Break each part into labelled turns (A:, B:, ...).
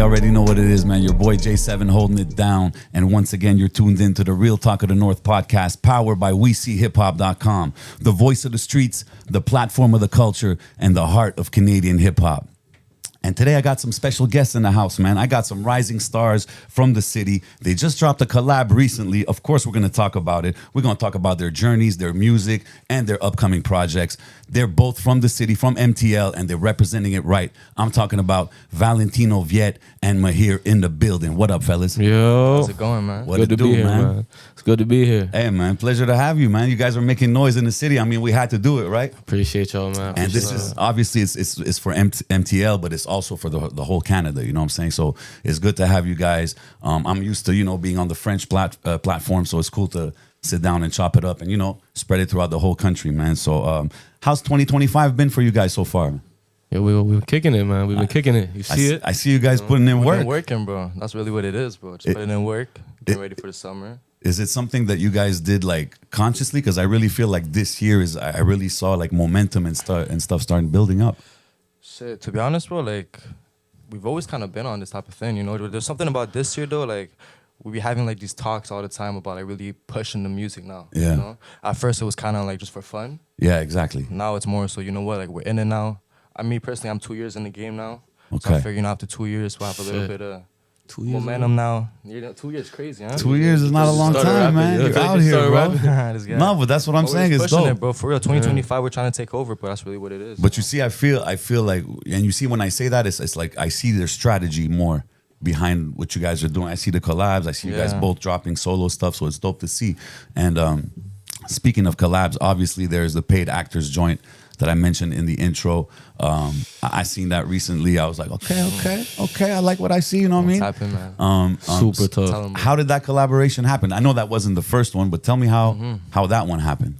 A: already know what it is, man. Your boy J7 holding it down. And once again, you're tuned into the Real Talk of the North podcast, powered by Weseehiphop.com. The voice of the streets, the platform of the culture, and the heart of Canadian hip-hop. And today I got some special guests in the house, man. I got some rising stars from the city. They just dropped a collab recently. Of course, we're going to talk about it. We're going to talk about their journeys, their music, and their upcoming projects. They're both from the city, from MTL, and they're representing it right. I'm talking about Valentino Viet and Mahir in the building. What up, fellas?
B: Yo.
C: How's it going, man?
A: What
B: Good to
A: it do,
B: be here, man. It's good to be here.
A: Hey, man, pleasure to have you, man. You guys are making noise in the city. I mean, we had to do it, right?
B: Appreciate y'all, man.
A: And this is obviously it's for MTL, but it's also for the whole Canada. You know what I'm saying? So it's good to have you guys. I'm used to being on the French platform, so it's cool to sit down and chop it up and spread it throughout the whole country, man. So how's 2025 been for you guys so far?
B: Yeah, we've been kicking it, man. We've been kicking it. You see it?
A: I see you guys putting in work.
C: Been working, bro. That's really what it is, bro. Just putting in work, getting ready for the summer.
A: Is it something that you guys did like consciously? Because I really feel like this year I really saw like momentum and stuff starting building up.
C: Shit, to be honest, bro, like we've always kind of been on this type of thing, There's something about this year though, like we be having like these talks all the time about like really pushing the music now.
A: Yeah.
C: At first it was kind of like just for fun.
A: Yeah, exactly.
C: Now it's more so, like we're in it now. Me personally, I'm 2 years in the game now.
A: Okay.
C: So I figure after 2 years we'll have a little bit of
B: 2 years
C: momentum now. 2 years crazy, huh?
A: 2 years is not a long time,
B: rapping,
A: man.
B: yeah.
A: You're out here, bro.
C: This guy.
A: No, but that's what I'm saying. It's
C: pushing
A: dope.
C: it, bro. For real, 2025, we're trying to take over, but that's really what it is.
A: But you see, I feel like, and you see when I say that, it's like I see their strategy more behind what you guys are doing. I see the collabs. I see you guys both dropping solo stuff, so it's dope to see. And speaking of collabs, obviously there's the paid actors joint that I mentioned in the intro. I seen that recently. I was like, okay, I like what I see. You know what I mean?
C: What's happening, man?
B: Super tough.
A: How did that collaboration happen? I know that wasn't the first one, but tell me how that one happened.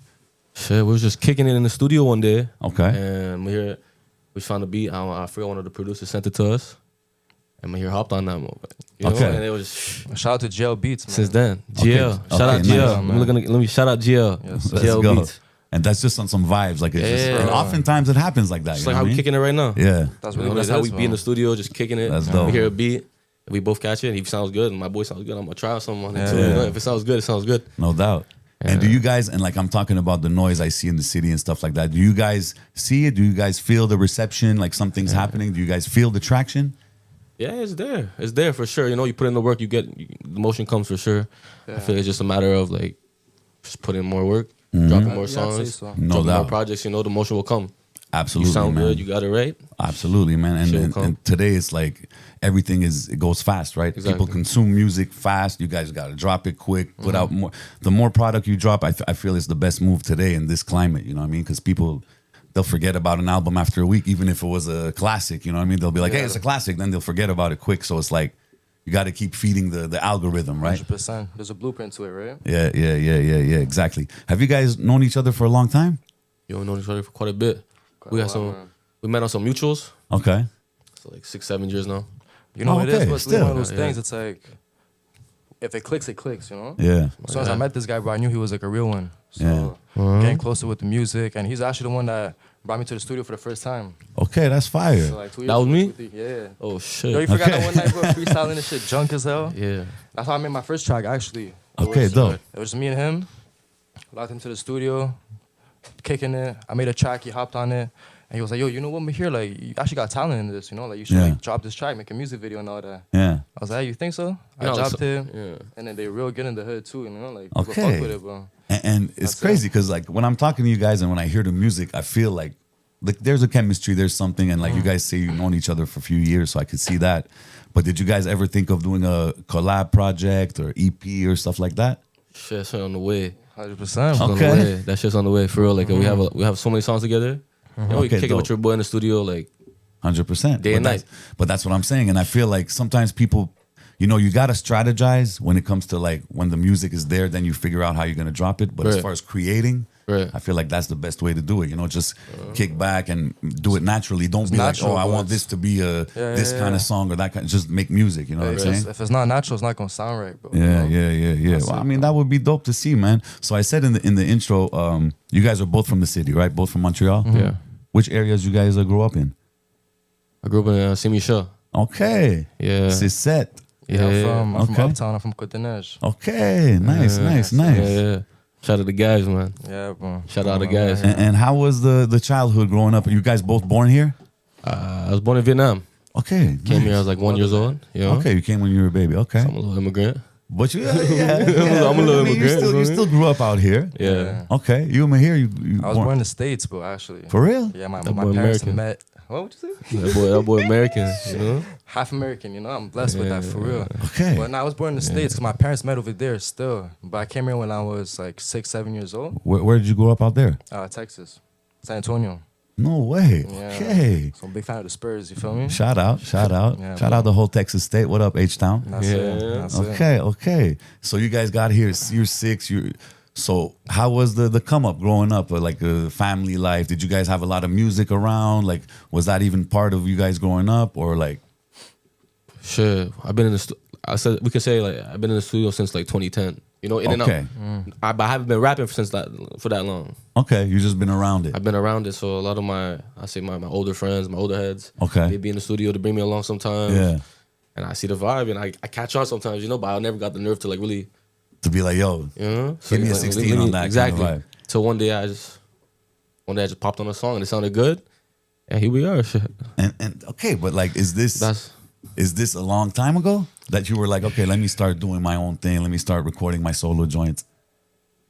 B: Shit, we was just kicking it in the studio one day.
A: Okay.
B: And we found a beat. I forgot one of the producers sent it to us. And Mahir hopped on that moment.
A: Okay.
B: And it was
C: Shout out to GL Beats, man.
B: since then.
A: Okay.
B: GL. Shout out
A: Okay,
B: GL.
A: nice.
B: Let me shout out GL.
C: Yes,
A: Let's
B: GL
A: go.
B: Beats.
A: And that's just on some vibes. Like it's just,
B: Yeah.
A: and oftentimes it happens like that.
B: Just
A: you
B: like
A: know
B: how
A: what I
B: we
A: mean?
B: kicking it right now.
A: Yeah.
C: That's really what
B: That's
C: it
B: how
C: is,
B: we be in
C: man.
B: the studio just kicking it.
A: That's dope.
B: We hear a beat. We both catch it. He sounds good. And my boy sounds good. I'm going to try something on it too.
A: Yeah.
B: If it sounds good, it sounds good.
A: No doubt. And do you guys, and like I'm talking about the noise I see in the city and stuff like that, do you guys see it? Do you guys feel the reception, like something's happening? Do you guys feel the traction?
B: Yeah, it's there. It's there for sure. You put in the work, the motion comes for sure.
C: Yeah.
B: I feel it's just a matter of like just putting in more work, dropping more
C: Yeah, I'd say
B: songs,
C: so.
A: No
B: dropping
A: doubt.
B: more projects. The motion will come.
A: Absolutely,
B: You sound
A: man.
B: good. You got it right.
A: Absolutely, man.
B: Shit will
A: And
B: come.
A: today it's like everything it goes fast, right?
B: Exactly.
A: People consume music fast. You guys got to drop it quick, put out more. The more product you drop, I feel it's the best move today in this climate, you know what I mean? Because they'll forget about an album after a week, even if it was a classic, you know what I mean? They'll be like, hey, it's a classic. Then they'll forget about it quick. So it's like, you got to keep feeding the algorithm, right?
C: 100%. There's a blueprint to it, right?
A: Yeah, exactly. Have you guys known each other for a long time?
B: We've known each other for quite a bit.
C: Quite a while, man.
B: We met on some mutuals.
A: Okay.
B: So like 6-7 years now.
C: You know
A: Oh,
C: what it
A: okay,
C: is? But it's
A: still.
C: one of those
B: Yeah.
C: things. It's like, if it clicks,
A: Yeah.
C: As soon as I met this guy, bro, I knew he was like a real one. So getting closer with the music, and he's actually the one that brought me to the studio for the first time.
A: Okay, that's fire.
C: So like 2 years
B: That was me?
C: with the- Yeah.
B: Oh shit.
C: Yo, you forgot
A: Okay.
C: that one night, bro, freestyling and shit, drunk as hell.
B: Yeah.
C: That's how I made my first track, actually.
A: Okay, dope.
C: It was me and him. Locked him to the studio, kicking it. I made a track. He hopped on it, and he was like, "Yo, you know what, Mahir? Like, you actually got talent in this. Like, you should
A: Yeah.
C: like drop this track, make a music video and all that."
A: Yeah.
C: I was like, "Hey, you think so?" I
B: No,
C: dropped it,
B: Yeah.
C: and then they real good in the hood too. Like, people
A: Okay.
C: fuck with it, bro.
A: And it's
C: That's
A: crazy because like when I'm talking to you guys and when I hear the music, I feel like there's a chemistry, there's something, and like you guys say you've known each other for a few years, so I could see that. But did you guys ever think of doing a collab project or EP or stuff like that?
B: Shit's on the way.
C: 100%.
B: It's on the
A: Okay.
B: way. That shit's on the way for real. Like we have so many songs together. We
A: Okay,
B: kick it
A: dope.
B: with your boy in the studio. Like
A: 100%.
B: Day and night.
A: But that's what I'm saying. And I feel like sometimes people, you got to strategize when it comes to like when the music is there, then you figure out how you're going to drop it. But as
B: Right.
A: far as creating,
B: Right.
A: I feel like that's the best way to do it. Just kick back and do it naturally. Don't be
C: natural,
A: like, oh, I
C: bro.
A: want this to be this
C: yeah,
A: kind of
C: yeah.
A: song or that kind. Just make music. You know what I'm saying?
C: If it's not natural, it's not gonna sound right, bro.
A: Yeah.
C: That's
A: Well,
C: it,
A: I mean, that would be dope to see, man. So I said in the intro, you guys are both from the city, right? Both from Montreal.
B: Yeah.
A: Which areas you guys grew up in?
B: I grew up in Saint Michel.
A: Okay.
B: Yeah.
A: C'est set.
C: Yeah, I'm from
A: Okay.
C: Uptown. I'm from Côte-des-Neiges.
A: Okay. Nice, nice, nice.
B: Yeah. Shout out to the guys, man.
C: Yeah, bro.
B: Shout out to the guys.
A: And how was the childhood growing up? Are you guys both born here?
B: I was born in Vietnam.
A: Okay.
B: Came
A: nice.
B: here, I was like 1 year old. You know?
A: Okay, you came when you were a baby. Okay.
B: So I'm a little immigrant.
A: But you, yeah,
B: I'm a little
A: I mean,
B: immigrant,
A: you still grew up out here.
B: Yeah.
A: Okay. You Mahir, you
C: I was born in the States, bro, actually.
A: For real?
C: Yeah, my
B: That
C: my
B: boy
C: parents
B: American.
C: met. What would you say?
B: That boy American, you know?
C: Half American, you know? I'm blessed with that, for real.
A: Okay.
C: But now I was born in the States because my parents met over there still. But I came here when I was like 6, 7 years old.
A: Where did you grow up out there?
C: Texas. San Antonio.
A: No way.
C: Yeah.
A: Okay.
C: So I'm a big fan of the Spurs, you feel me?
A: Shout out.
C: Yeah,
A: Shout out the whole Texas state. What up, H-Town?
C: That's
B: Yeah.
C: it. That's it.
A: Okay. So you guys got here, you're 6, so how was the come up growing up, like family life? Did you guys have a lot of music around? Like, was that even part of you guys growing up, or like?
B: Sure. I've been in the we could say like I've been in the studio since like 2010. You know, in and
A: Okay.
B: out. But I haven't been rapping for that long.
A: Okay, you just been around it.
B: I've been around it, so a lot of my older friends, my older heads,
A: Okay.
B: they be in the studio to bring me along sometimes.
A: Yeah.
B: And I see the vibe, and I catch on sometimes, you know, but I never got the nerve to like really,
A: To be like, yo,
B: you know,
A: give me a
B: like,
A: 16 on that
B: exactly.
A: kind of vibe.
B: So one day I just popped on a song and it sounded good, and here we are. Shit.
A: And okay, but like, is this a long time ago that you were like, okay, let me start doing my own thing. Let me start recording my solo joints.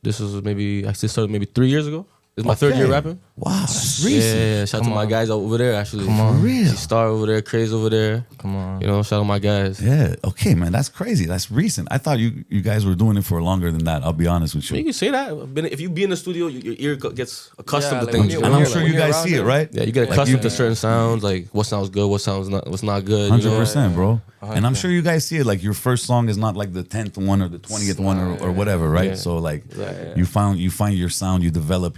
B: This was I started maybe 3 years ago. This is my third year rapping.
A: Wow, that's recent.
B: Yeah, shout out to my guys over there actually.
C: Come on.
A: For real?
B: Star over there, Craze over there.
C: Come on.
B: You know, shout out my guys.
A: Yeah. Okay, man, that's crazy. That's recent. I thought you guys were doing it for longer than that. I'll be honest with
B: You
A: you.
B: can say that. If you be in the studio, your ear gets accustomed to
C: like
B: things.
C: when
A: And
C: you're-
A: I'm sure
C: when
A: you
C: you're
A: guys
C: around
A: see it,
C: it.
A: right?
B: Yeah, you get
A: Like
B: accustomed
A: you-
B: to certain sounds, like what sounds good, what's not good.
A: 100%, bro.
C: Yeah.
A: And I'm sure you guys see it. Like your first song is not like the 10th one or the 20th one or whatever, right?
B: Yeah.
A: So like
B: Yeah.
A: you find your sound, you develop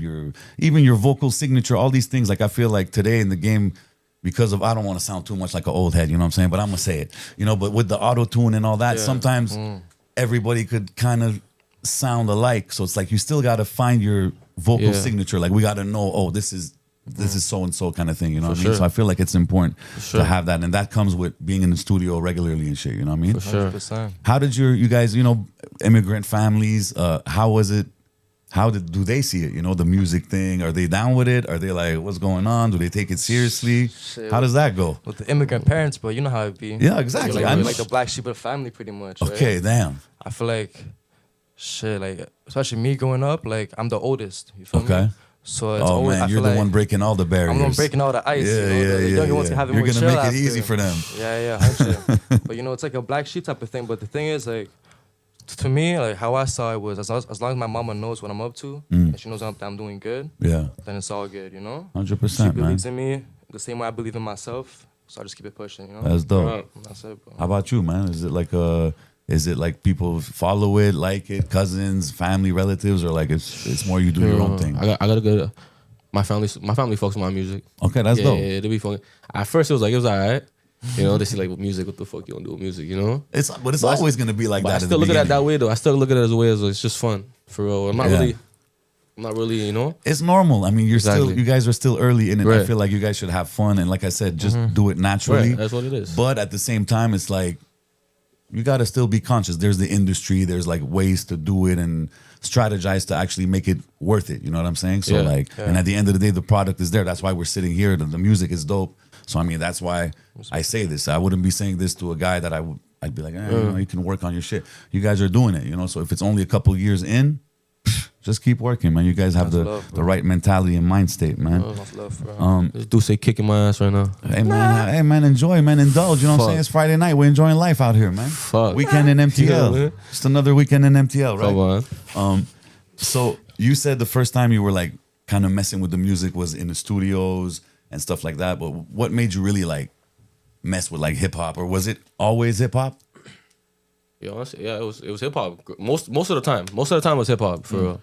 A: even your vocal signature, all these things. Like I feel like today in the game, because of I don't want to sound too much like an old head, you know what I'm saying? But I'm gonna say it, you know. But with the auto tune and all that,
B: Yeah.
A: sometimes everybody could kind of sound alike. So it's like you still got to find your vocal
B: Yeah.
A: signature. Like we got to know, oh, this is so and so kind of thing. You know what I mean?
B: sure.
A: So I feel like it's important
B: sure.
A: to have that, and that comes with being in the studio regularly and shit. You know what I mean?
B: For sure.
C: 100%.
A: How did you guys, you know, immigrant families? How was it? How do they see it? You know, the music thing. Are they down with it? Are they like, what's going on? Do they take it seriously?
C: Shit.
A: How does that go?
C: With the immigrant parents, bro, you know how it be.
A: Yeah, exactly.
C: You're
A: I know.
C: like the black sheep of the family, pretty much. right?
A: Okay, damn.
C: I feel like, shit, like, especially me growing up, like, I'm the oldest. You feel
A: Okay.
C: me? So it's
A: Oh
C: always,
A: man,
C: I
A: you're
C: feel
A: the
C: like
A: one breaking all the barriers.
C: I'm the one breaking all the ice.
A: Yeah,
C: you know?
A: yeah,
C: the
A: yeah,
C: younger ones
A: yeah.
C: have it
A: You're
C: more
A: gonna
C: chill
A: make it
C: after.
A: easy for them.
C: Yeah, 100%. But you know, it's like a black sheep type of thing. But the thing is, like, to me, like, how I saw it was as long as my mama knows what I'm up to and she knows I'm doing good,
A: Yeah,
C: then it's all good, you know?
A: 100%,
C: She
A: man.
C: believes in me the same way I believe in myself. So I just keep it pushing, you know?
A: That's dope.
B: Right.
C: That's it, bro.
A: How about you, man? Is it like people follow it, like it, cousins, family, relatives, or like it's more you do your own thing?
B: I got a good. My family fucks with my music.
A: Okay, that's
B: yeah,
A: dope.
B: Yeah, they be fucking. At first, it was alright. You know, they see like with music, what the fuck you gonna do with music? You know.
A: But it's always gonna be like
B: But
A: that.
B: I still look at it that way though. I still look at it as a way as it's just fun for real. I'm not really, you know.
A: It's normal. I mean,
B: Exactly.
A: you guys are still early in it. I
B: Right.
A: feel like you guys should have fun and, like I said, just do it naturally.
B: Right, that's what it is.
A: But at the same time, it's like you got to still be conscious. There's the industry. There's like ways to do it and strategize to actually make it worth it. You know what I'm saying? So
B: Yeah.
A: and at the end of the day, the product is there. That's why we're sitting here. The music is dope. So I mean, that's why I say this. I wouldn't be saying this to a guy that I'd be like, you know, you can work on your shit. You guys are doing it, you know. So if it's only a couple years in, just keep working, man. You guys have
C: That's love,
A: the right mentality and mind state, man.
C: Enough love, bro.
B: This dude say kicking my ass right now.
A: Hey man, enjoy, man, indulge. You know what I'm
B: Fuck.
A: saying? It's Friday night. We're enjoying life out here, man.
B: Fuck.
A: Weekend in MTL.
B: Yeah, man.
A: Just another weekend in MTL,
B: Come
A: right?
B: on.
A: So you said the first time you were like kind of messing with the music was in the studios and stuff like that. But what made you really like mess with like hip hop, or was it always hip hop?
B: Yeah, honestly, yeah, it was hip hop. Most of the time it was hip hop for real.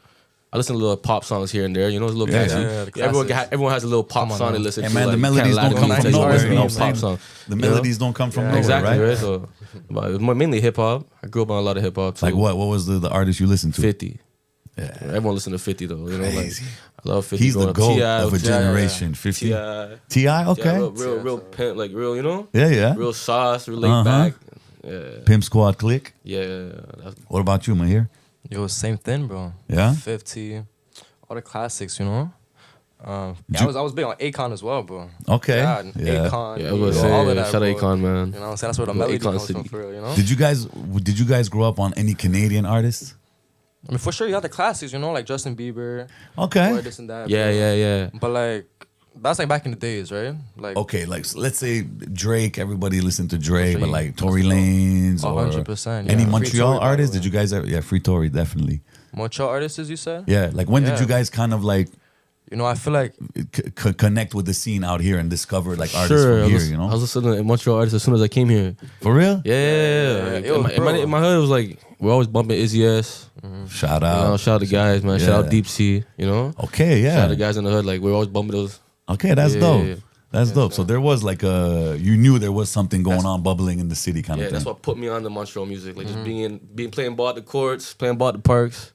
B: I listen to little pop songs here and there, you know, it's a little
A: Yeah,
B: catchy.
C: yeah, the
B: everyone has a little pop
C: Come on
B: song they
C: now.
B: listen
A: Hey
B: to.
A: man,
B: like,
A: the melodies
B: kinda
A: don't come
B: Latin
A: from
B: music,
A: nowhere. You know
B: no
A: what I'm
B: pop
A: saying?
B: song.
A: The
B: you know?
A: melodies don't come from nowhere,
B: Exactly,
A: right?
B: right? So, but it was mainly hip hop. I grew up on a lot of hip hop too.
A: Like what? What was the artist you listened to?
B: 50. Yeah. Everyone listened to 50 though. You know, like
A: Crazy.
B: I love 50.
A: He's the
B: growing up.
A: GOAT of a
B: T.I.,
A: generation. 50.
B: T.I.
A: T.I., okay.
B: Real pimp, like real, you know?
A: Yeah, yeah.
B: Real sauce, real laid back. Yeah.
A: Pimp Squad Click.
B: Yeah.
A: What about you, Mahir?
C: Yo, same thing, bro.
A: Yeah?
C: 50, all the classics, you know. I was big on Akon as well, bro.
A: Okay.
C: Yeah,
A: Yeah.
C: Akon.
B: Yeah, I was gonna
C: all of
B: say,
C: that,
B: shout out
C: bro.
B: Akon, man.
C: You know what I'm saying? That's where the
B: Bro,
C: melody
B: Akon
C: comes
B: City.
C: from, for real, you know?
A: Did you guys grow up on any Canadian artists?
C: I mean, for sure, you got the classics, you know, like Justin Bieber.
A: Okay.
C: Or this and that.
B: Yeah,
C: bro.
B: yeah.
C: But, like, that's like back in the days, right? Like,
A: Okay, like so let's say Drake, everybody listened to Drake,
C: sure
A: but
C: you-
A: like Tory Lanez or
C: 100%,
A: any
C: yeah. Free
A: Montreal
C: Tory, by the
A: artists?
C: way.
A: Did you guys ever? Yeah, Free Tory, definitely.
C: Montreal artists, as you said?
A: Yeah, like when did
C: Yeah.
A: you guys kind of like
C: You know, I feel like
A: connect with the scene out here and discover like artists
B: Sure.
A: from
B: I
A: here,
B: was,
A: you
B: I
A: know?
B: was listening to Montreal artists as soon as I came here.
A: For real?
B: Yeah. Like,
C: Yo,
B: in
C: bro.
B: my hood, it was like, we're always bumping Izzy S.
A: Shout
B: You know,
A: out.
B: shout out the guys, man. Shout out
A: Yeah.
B: Deep Sea, you know?
A: Okay,
B: Shout out the
A: yeah.
B: guys in the hood. Like, we're always bumping those.
A: Okay, that's
B: Yeah,
A: dope.
B: yeah.
A: That's dope. So there was like you knew there was something going on bubbling in the city kind
B: Yeah,
A: of
B: that's
A: thing.
B: what put me on the Montreal music. Like, just being playing ball at the courts, playing ball at the parks.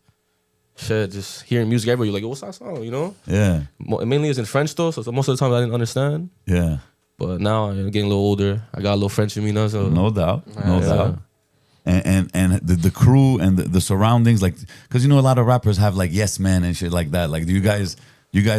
B: Shit, just hearing music everywhere. You're like, yo, what's that song, you know?
A: Yeah,
B: Mainly it's in French, though, so most of the time I didn't understand.
A: yeah.
B: But now I'm getting a little older. I got a little French in me now, so...
A: No doubt. No
B: Yeah.
A: doubt. And the crew and the surroundings, like, because you know a lot of rappers have like yes men and shit like that. Like, do you guys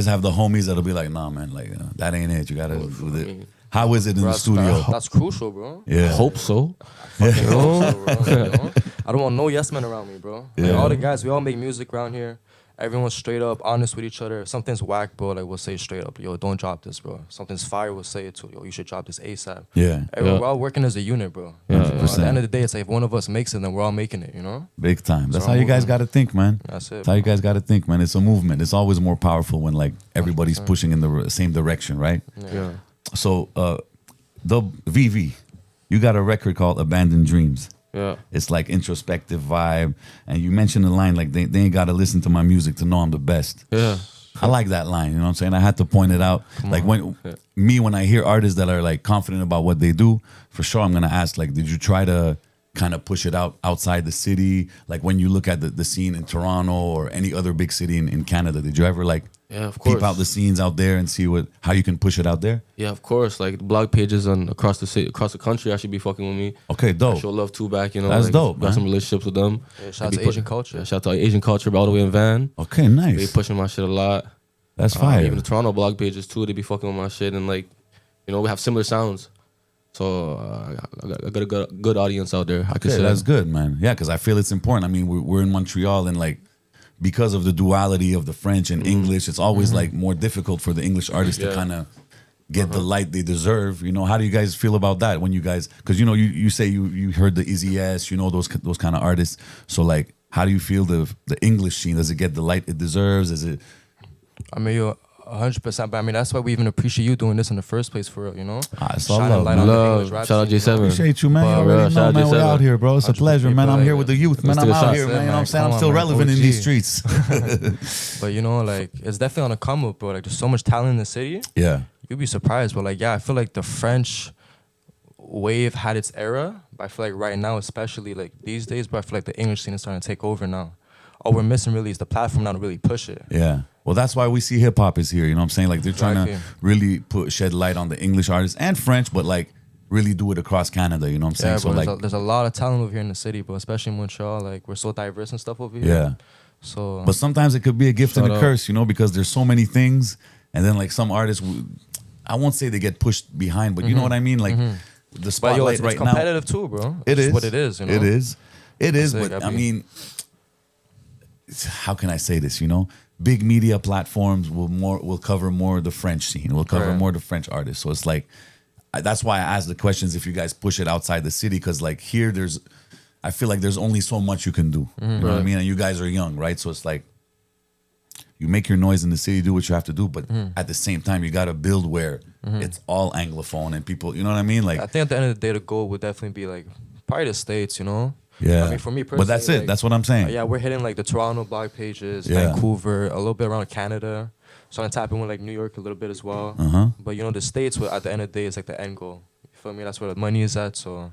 A: have the homies that'll be like, nah, man, like that ain't it. You gotta do it. How is it in
C: bro,
A: the studio?
C: That's crucial, bro.
A: Yeah.
B: Hope so.
C: Hope so, bro, you know? I don't want no yes men around me, bro. Like,
A: Yeah.
C: all the guys, we all make music around here. Everyone's straight up, honest with each other. If something's whack, bro, like we'll say straight up, yo, don't drop this, bro. If something's fire, we'll say it to yo, you should drop this ASAP.
A: Yeah.
C: We're all working as a unit, bro.
B: Yeah,
C: You know, at
A: 100%.
C: the end of the day, it's like if one of us makes it, then we're all making it, you know?
A: Big time. That's
C: So
A: how you guys
C: I'm
A: got to think, man.
C: That's it.
A: That's how you guys got to think, man. It's a movement. It's always more powerful when like everybody's pushing in the same direction, right?
B: Yeah.
A: So, the VV, you got a record called Abandoned Dreams.
B: Yeah.
A: It's like introspective vibe, and you mentioned the line like they ain't got to listen to my music to know I'm the best.
B: Yeah.
A: I like that line. You know what I'm saying? I had to point it out. Like when I hear artists that are like confident about what they do, for sure I'm gonna ask like, did you try to kind of push it outside the city? Like when you look at the scene in Toronto or any other big city in Canada, did you ever like
B: Yeah, of course.
A: peep out the scenes out there and see how you can push it out there?
B: Yeah, of course. Like the blog pages across the city, across the country, actually be fucking with me.
A: Okay,
B: I
A: dope.
B: show love too back, you know.
A: That's
B: like,
A: dope,
B: Got
A: man.
B: some relationships with them.
C: Yeah, shout out
B: They
C: to
B: be
C: Asian culture.
B: Yeah, shout out to Asian culture all the way in Van.
A: Okay,
B: They
A: nice.
B: pushing my shit a lot.
A: That's fire.
B: Even the Toronto blog pages too. They be fucking with my shit and like, you know, we have similar sounds. So I got a good audience out there. I could
A: Okay,
B: say
A: that's good, man. Yeah, because I feel it's important. I mean, we're in Montreal, and like because of the duality of the French and English, it's always like more difficult for the English artists to
B: Yeah.
A: kind of get the light they deserve. You know, how do you guys feel about that when you guys? Because you know, you say you heard the Easy S, you know those kind of artists. So like, how do you feel the English scene? Does it get the light it deserves? Is it?
C: I mean, you're 100%, but I mean, that's why we even appreciate you doing this in the first place, for real, you know?
A: It's all
C: Shining
A: love,
C: light
A: man.
C: on the
B: Love.
C: English rap
B: Shout out
C: scene,
B: J7.
A: Appreciate you, man. You
B: But,
A: already
B: shout out
A: know, man. We're
B: J7.
A: out here, bro. It's a
C: 100%
A: pleasure, man. I'm
C: people,
A: here with the youth, man.
B: Let's
A: I'm
B: do a
A: out
B: shot.
A: here, man. You know what I'm
C: Man,
A: saying? I'm
C: come
A: still
C: on, man.
A: relevant in
C: OG.
A: these streets.
C: But you know, like, it's definitely on a come up, bro. Like, there's so much talent in the city.
A: Yeah.
C: You'd be surprised, but like, yeah, I feel like the French wave had its era, but I feel like right now, especially like these days, but I feel like the English scene is starting to take over now. All we're missing really is the platform now to really push it.
A: Yeah. Well, that's why we see hip hop is here. You know what I'm saying? Like they're trying to
C: Exactly.
A: really shed light on the English artists and French, but like really do it across Canada. You know what I'm saying?
C: Yeah,
A: So
C: bro,
A: like,
C: there's a lot of talent over here in the city, but especially in Montreal, like we're so diverse and stuff over here.
A: yeah.
C: So
A: But sometimes it could be a gift and
B: Shout
A: a
B: out.
A: curse, you know, because there's so many things, and then like some artists, I won't say they get pushed behind, but you know what I mean? Like the
C: but
A: spotlight
C: yo, it's
A: right now.
C: competitive too, bro.
A: It
C: It's
A: is
C: what it is. You know?
A: It is. It is.
C: That's it,
A: But
C: I
A: I
C: mean-
A: mean, how can I say this? You know, big media platforms will cover more the French scene. Will cover
C: Right.
A: more the French artists. So it's like that's why I asked the questions if you guys push it outside the city, because like here I feel like there's only so much you can do. You know what I
B: Right.
A: mean? And you guys are young, right? So it's like you make your noise in the city, do what you have to do, but at the same time you got to build where it's all anglophone and people. You know what I mean? Like
C: I think at the end of the day, the goal would definitely be like probably the States, you know?
A: yeah.
C: I mean, for me
A: but that's
C: personally,
A: it.
C: like,
A: That's what I'm saying.
C: Yeah, we're hitting like the Toronto blog pages,
A: Yeah.
C: Vancouver, a little bit around Canada. Starting to tap in with like New York a little bit as well.
A: Uh-huh.
C: But you know, the States, at the end of the day, is like the end goal. You feel me? That's where the money is at. So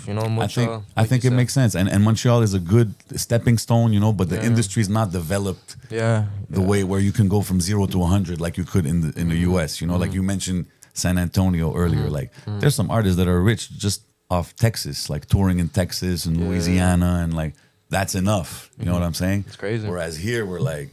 C: You know,
A: I
C: Montreal.
A: think I think it makes sense, and Montreal is a good stepping stone, you know. But the industry is not developed the way where you can go from 0 to 100 like you could in the U.S. You know, like you mentioned San Antonio earlier. Like there's some artists that are rich just off Texas, like touring in Texas and Louisiana, and like that's enough. You know what I'm saying?
C: It's crazy.
A: Whereas here we're like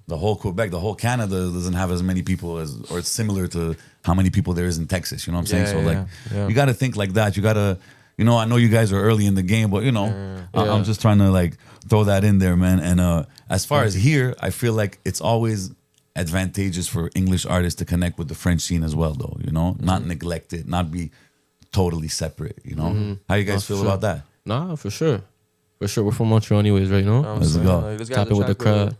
A: the whole Quebec, the whole Canada doesn't have as many people as, or it's similar to how many people there is in Texas. You know what I'm saying? So like you got to think like that. You got to. You know, I know you guys are early in the game, but you know, I'm just trying to like throw that in there, man. And as far as here, I feel like it's always advantageous for English artists to connect with the French scene as well, though. You know, not neglect it, not be totally separate. You know, how you guys feel about that?
B: Nah, for sure. For sure, we're from Montreal anyways, right? You know,
A: Let's go.
B: Tapping with the crowd.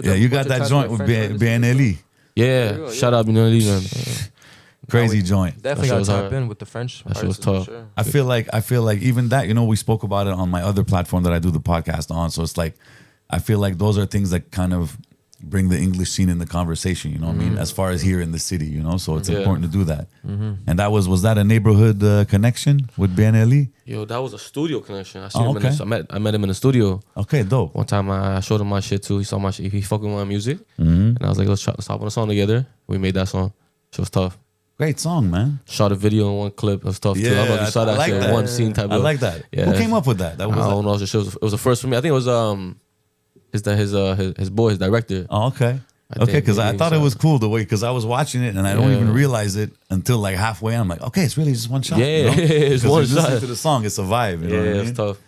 A: Yeah, you got that joint with BNLE.
B: Yeah, shout out BNLE, man.
A: Crazy joint.
C: Definitely got to tap in with the French.
B: That shit was tough.
C: Sure.
A: I feel like even that, you know, we spoke about it on my other platform that I do the podcast on. So it's like, I feel like those are things that kind of bring the English scene in the conversation, you know what I mean? As far as here in the city, you know, so it's important to do that. And that was that a neighborhood connection with BNLE?
B: Yo, that was a studio connection. I seen him I met him in the studio.
A: Okay, dope.
B: One time I showed him my shit too. He saw my shit. He fucking with my music. And I was like, let's hop on a song together. We made that song. It was tough.
A: Great song, man.
B: Shot a video in one clip. It was tough too. I don't know if you saw that
A: like
B: shit.
A: That.
B: One scene type of.
A: I like that.
B: Yeah.
A: Who came up with that? That was
B: I don't know. It was the first for me. I think it was his boy, his director.
A: Oh, okay. Okay, because I thought it was cool the way, because I was watching it and I don't even realize it until like halfway. I'm like, okay, it's really just one shot.
B: Yeah,
A: you know?
B: it's one shot.
A: Listening to the song, it's a vibe. You know what I mean?
B: It's tough.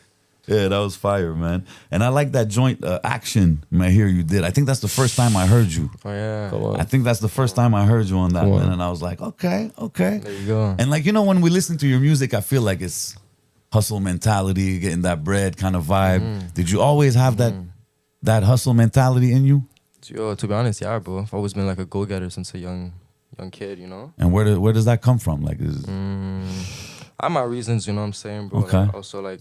A: Yeah, that was fire, man. And I like that joint action, Mahir, you did. I think that's the first time I heard you.
C: Oh, yeah.
B: Come on.
A: I think that's the first time I heard you on that, man. And I was like, okay.
C: There you go.
A: And like, you know, when we listen to your music, I feel like it's hustle mentality, getting that bread kind of vibe. Did you always have that hustle mentality in you?
C: Yo, to be honest, yeah, bro. I've always been like a go-getter since a young kid, you know?
A: And where does that come from? Like,
C: I have my reasons, you know what I'm saying, bro?
A: Okay.
C: Like, also, like,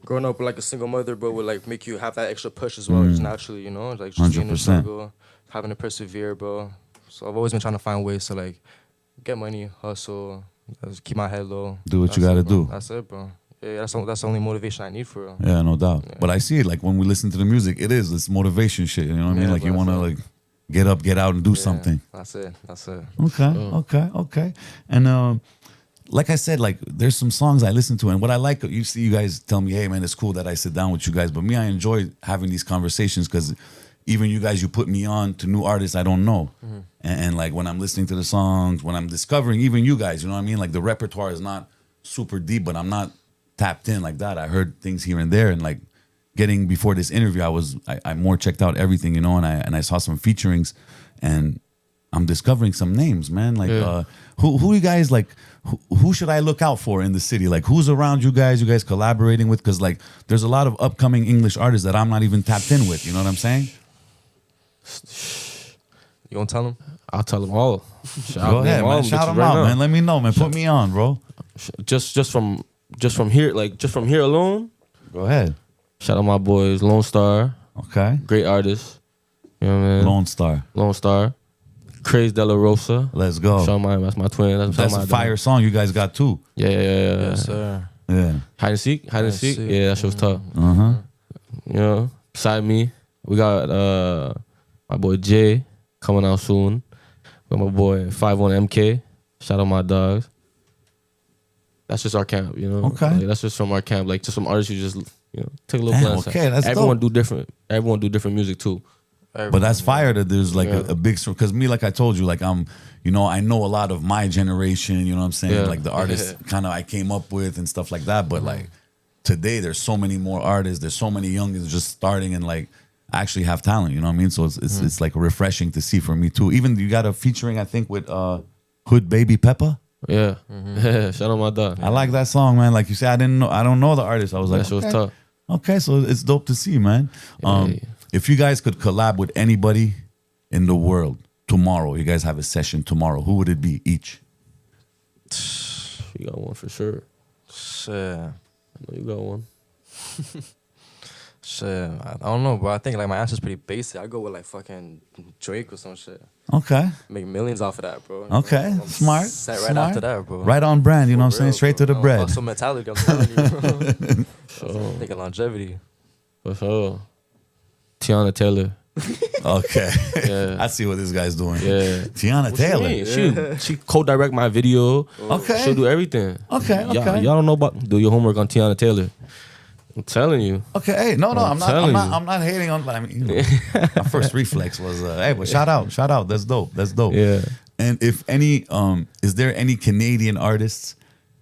C: growing up with, like, a single mother, bro, would, like, make you have that extra push as well, just naturally, you know? Like, just being in the
A: 100%.
C: struggle, having to persevere, bro. So I've always been trying to find ways to, like, get money, hustle, just keep my head low.
A: Do what you gotta do.
C: That's it, bro. Yeah, that's the only motivation I need for real.
A: Yeah, no doubt. Yeah. But I see it, like, when we listen to the music, it's motivation shit, you know what I mean? Like, you want to, like, get up, get out, and do something.
C: That's it. Okay.
A: And like I said, like, there's some songs I listen to, and what I like, you see, you guys tell me, hey, man, it's cool that I sit down with you guys, but me, I enjoy having these conversations because even you guys, you put me on to new artists I don't know. And like, when I'm listening to the songs, when I'm discovering even you guys, you know what I mean? Like, the repertoire is not super deep, but I'm not tapped in like that. I heard things here and there, and like, getting before this interview, I more checked out everything, you know, and I saw some featurings, and I'm discovering some names, man. Like, who you guys like? Who should I look out for in the city? Like, who's around you guys? You guys collaborating with? Because like, there's a lot of upcoming English artists that I'm not even tapped in with. You know what I'm saying?
C: You gonna tell them?
B: I'll tell them all.
A: Go ahead, man. Shout them out, man. Let me know, man. Put me on, bro.
B: Just from here, like just from here alone.
A: Go ahead.
B: Shout out my boys, Lone Star.
A: Okay.
B: Great artist. You know what I mean? Lone Star. Craze De La Rosa.
A: Let's go.
B: That's my twin.
A: That's a fire song you guys got too.
B: Yeah.
C: Yes, sir.
A: Yeah.
B: Hide and seek. Yeah, that shit was tough.
A: Uh-huh.
B: You know, beside me, we got my boy Jay coming out soon. With my boy 51 MK. Shout out my dogs. That's just our camp, you know.
A: Okay.
B: Like, that's just from our camp. Like, just some artists who just, you know, take a little glance.
A: Okay, that's
B: Everyone
A: dope.
B: Everyone do different music too.
A: But that's fire that there's like a big, because me, like I told you, like I'm, you know, I know a lot of my generation, you know what I'm saying?
B: Yeah.
A: Like the artists kind of I came up with and stuff like that. But like today, there's so many more artists. There's so many youngins just starting and like actually have talent, you know what I mean? So it's like refreshing to see for me too. Even you got a featuring, I think, with Hood Baby Peppa.
B: Yeah. Shout out my dog.
A: I like that song, man. Like you said, I don't know the artist. I was like,
B: that shit was tough.
A: Okay, so it's dope to see, man.
B: Yeah.
A: If you guys could collab with anybody in the world tomorrow, you guys have a session tomorrow, who would it be each?
B: You got one for sure.
C: Shit.
B: I know you got one.
C: Shit, I don't know, bro. I think like my answer's pretty basic. I go with like fucking Drake or some shit.
A: Okay.
C: Make millions off of that, bro.
A: Okay.
C: I'm
A: Smart.
C: Set right
A: Smart.
C: after that, bro.
A: Right on brand, you know what I'm
C: For
A: saying?
C: real,
A: Straight
C: bro.
A: to the bread.
C: Hustle mentality, I'm telling you.
B: So,
C: Thinking longevity.
B: for sure. Tiana Taylor.
A: Okay.
B: Yeah.
A: I see what this guy's doing.
B: Yeah.
A: Tiana
B: What you
A: Taylor.
B: mean? She co-direct my video.
A: Okay.
B: She'll do everything.
A: Okay, okay.
B: Y'all don't know about do your homework on Tiana Taylor. I'm telling you.
A: Okay, hey, no, I'm
B: telling you.
A: not hating on. I mean, you know, my first reflex was, hey, but shout out, that's dope,
B: Yeah.
A: And if any, is there any Canadian artists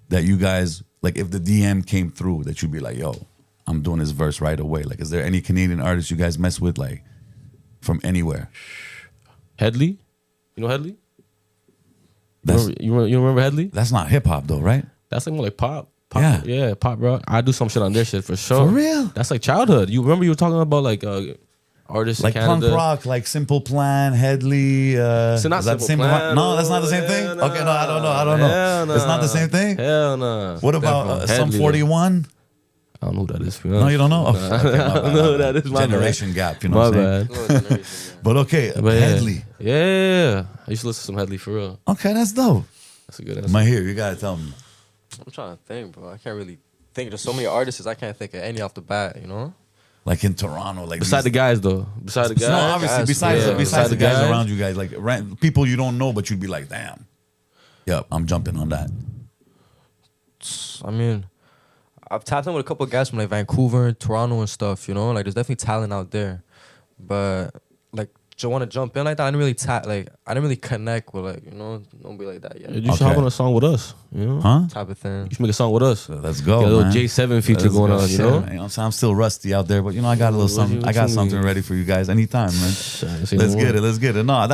A: that you guys like? If the DM came through, that you'd be like, yo, I'm doing this verse right away. Like, is there any Canadian artists you guys mess with, like, from anywhere?
B: Headley? You know Headley?
A: That's
B: You remember Headley?
A: that's not hip hop though, right?
B: That's like more like pop.
A: Yeah.
B: Pop rock. I do some shit on their shit for sure.
A: For real?
B: That's like childhood. You remember you were talking about like artists
A: Like
B: in Canada?
A: punk rock, like Simple Plan, Headley.
B: So not
A: is that the
B: Simple
A: same
B: Plan,
A: one? No, that's not the same thing.
B: hell
A: Okay, no, I don't know.
B: Hell
A: It's not
B: nah.
A: the same thing.
B: Hell no.
A: What about Sum
B: Headley,
A: 41?
B: I don't know who that is.
A: No, you don't know. Okay, my
B: I
A: bad,
B: don't know
A: my
B: who
A: bad.
B: that is. My
A: Generation gap. You know
B: My
A: what I'm saying?
B: bad.
C: Little generation,
A: But okay,
B: But
A: Headley.
B: Yeah. I used to listen to some Headley for real.
A: Okay, that's dope.
B: That's a good answer.
A: Mahir, you gotta tell me.
C: I'm trying to think, bro. I can't really think. There's so many artists, I can't think of any off the bat, you know?
A: Like in Toronto, like
B: Beside the guys though. Beside the guys.
A: No, obviously,
C: guys,
A: besides
C: yeah.
A: besides the guys
B: guys.
A: around you guys, like people you don't know, but you'd be like, damn. Yep, I'm jumping on that.
C: I mean, I've tapped in with a couple of guys from like Vancouver, Toronto, and stuff. You know, like there's definitely talent out there, but like to want to jump in like that, I didn't really connect with like don't be like that yet.
B: You should hop on a song with us. You know?
A: Huh?
C: Type of thing.
B: You should make a song with us.
A: Let's go,
B: Got a little
A: man.
B: J7 feature
A: Let's
B: going
A: go.
B: on, you
A: Shit,
B: know?
A: man. I'm still rusty out there, but I got a little something. I got something ready for you guys anytime, man. Let's get it. Let's get it. No,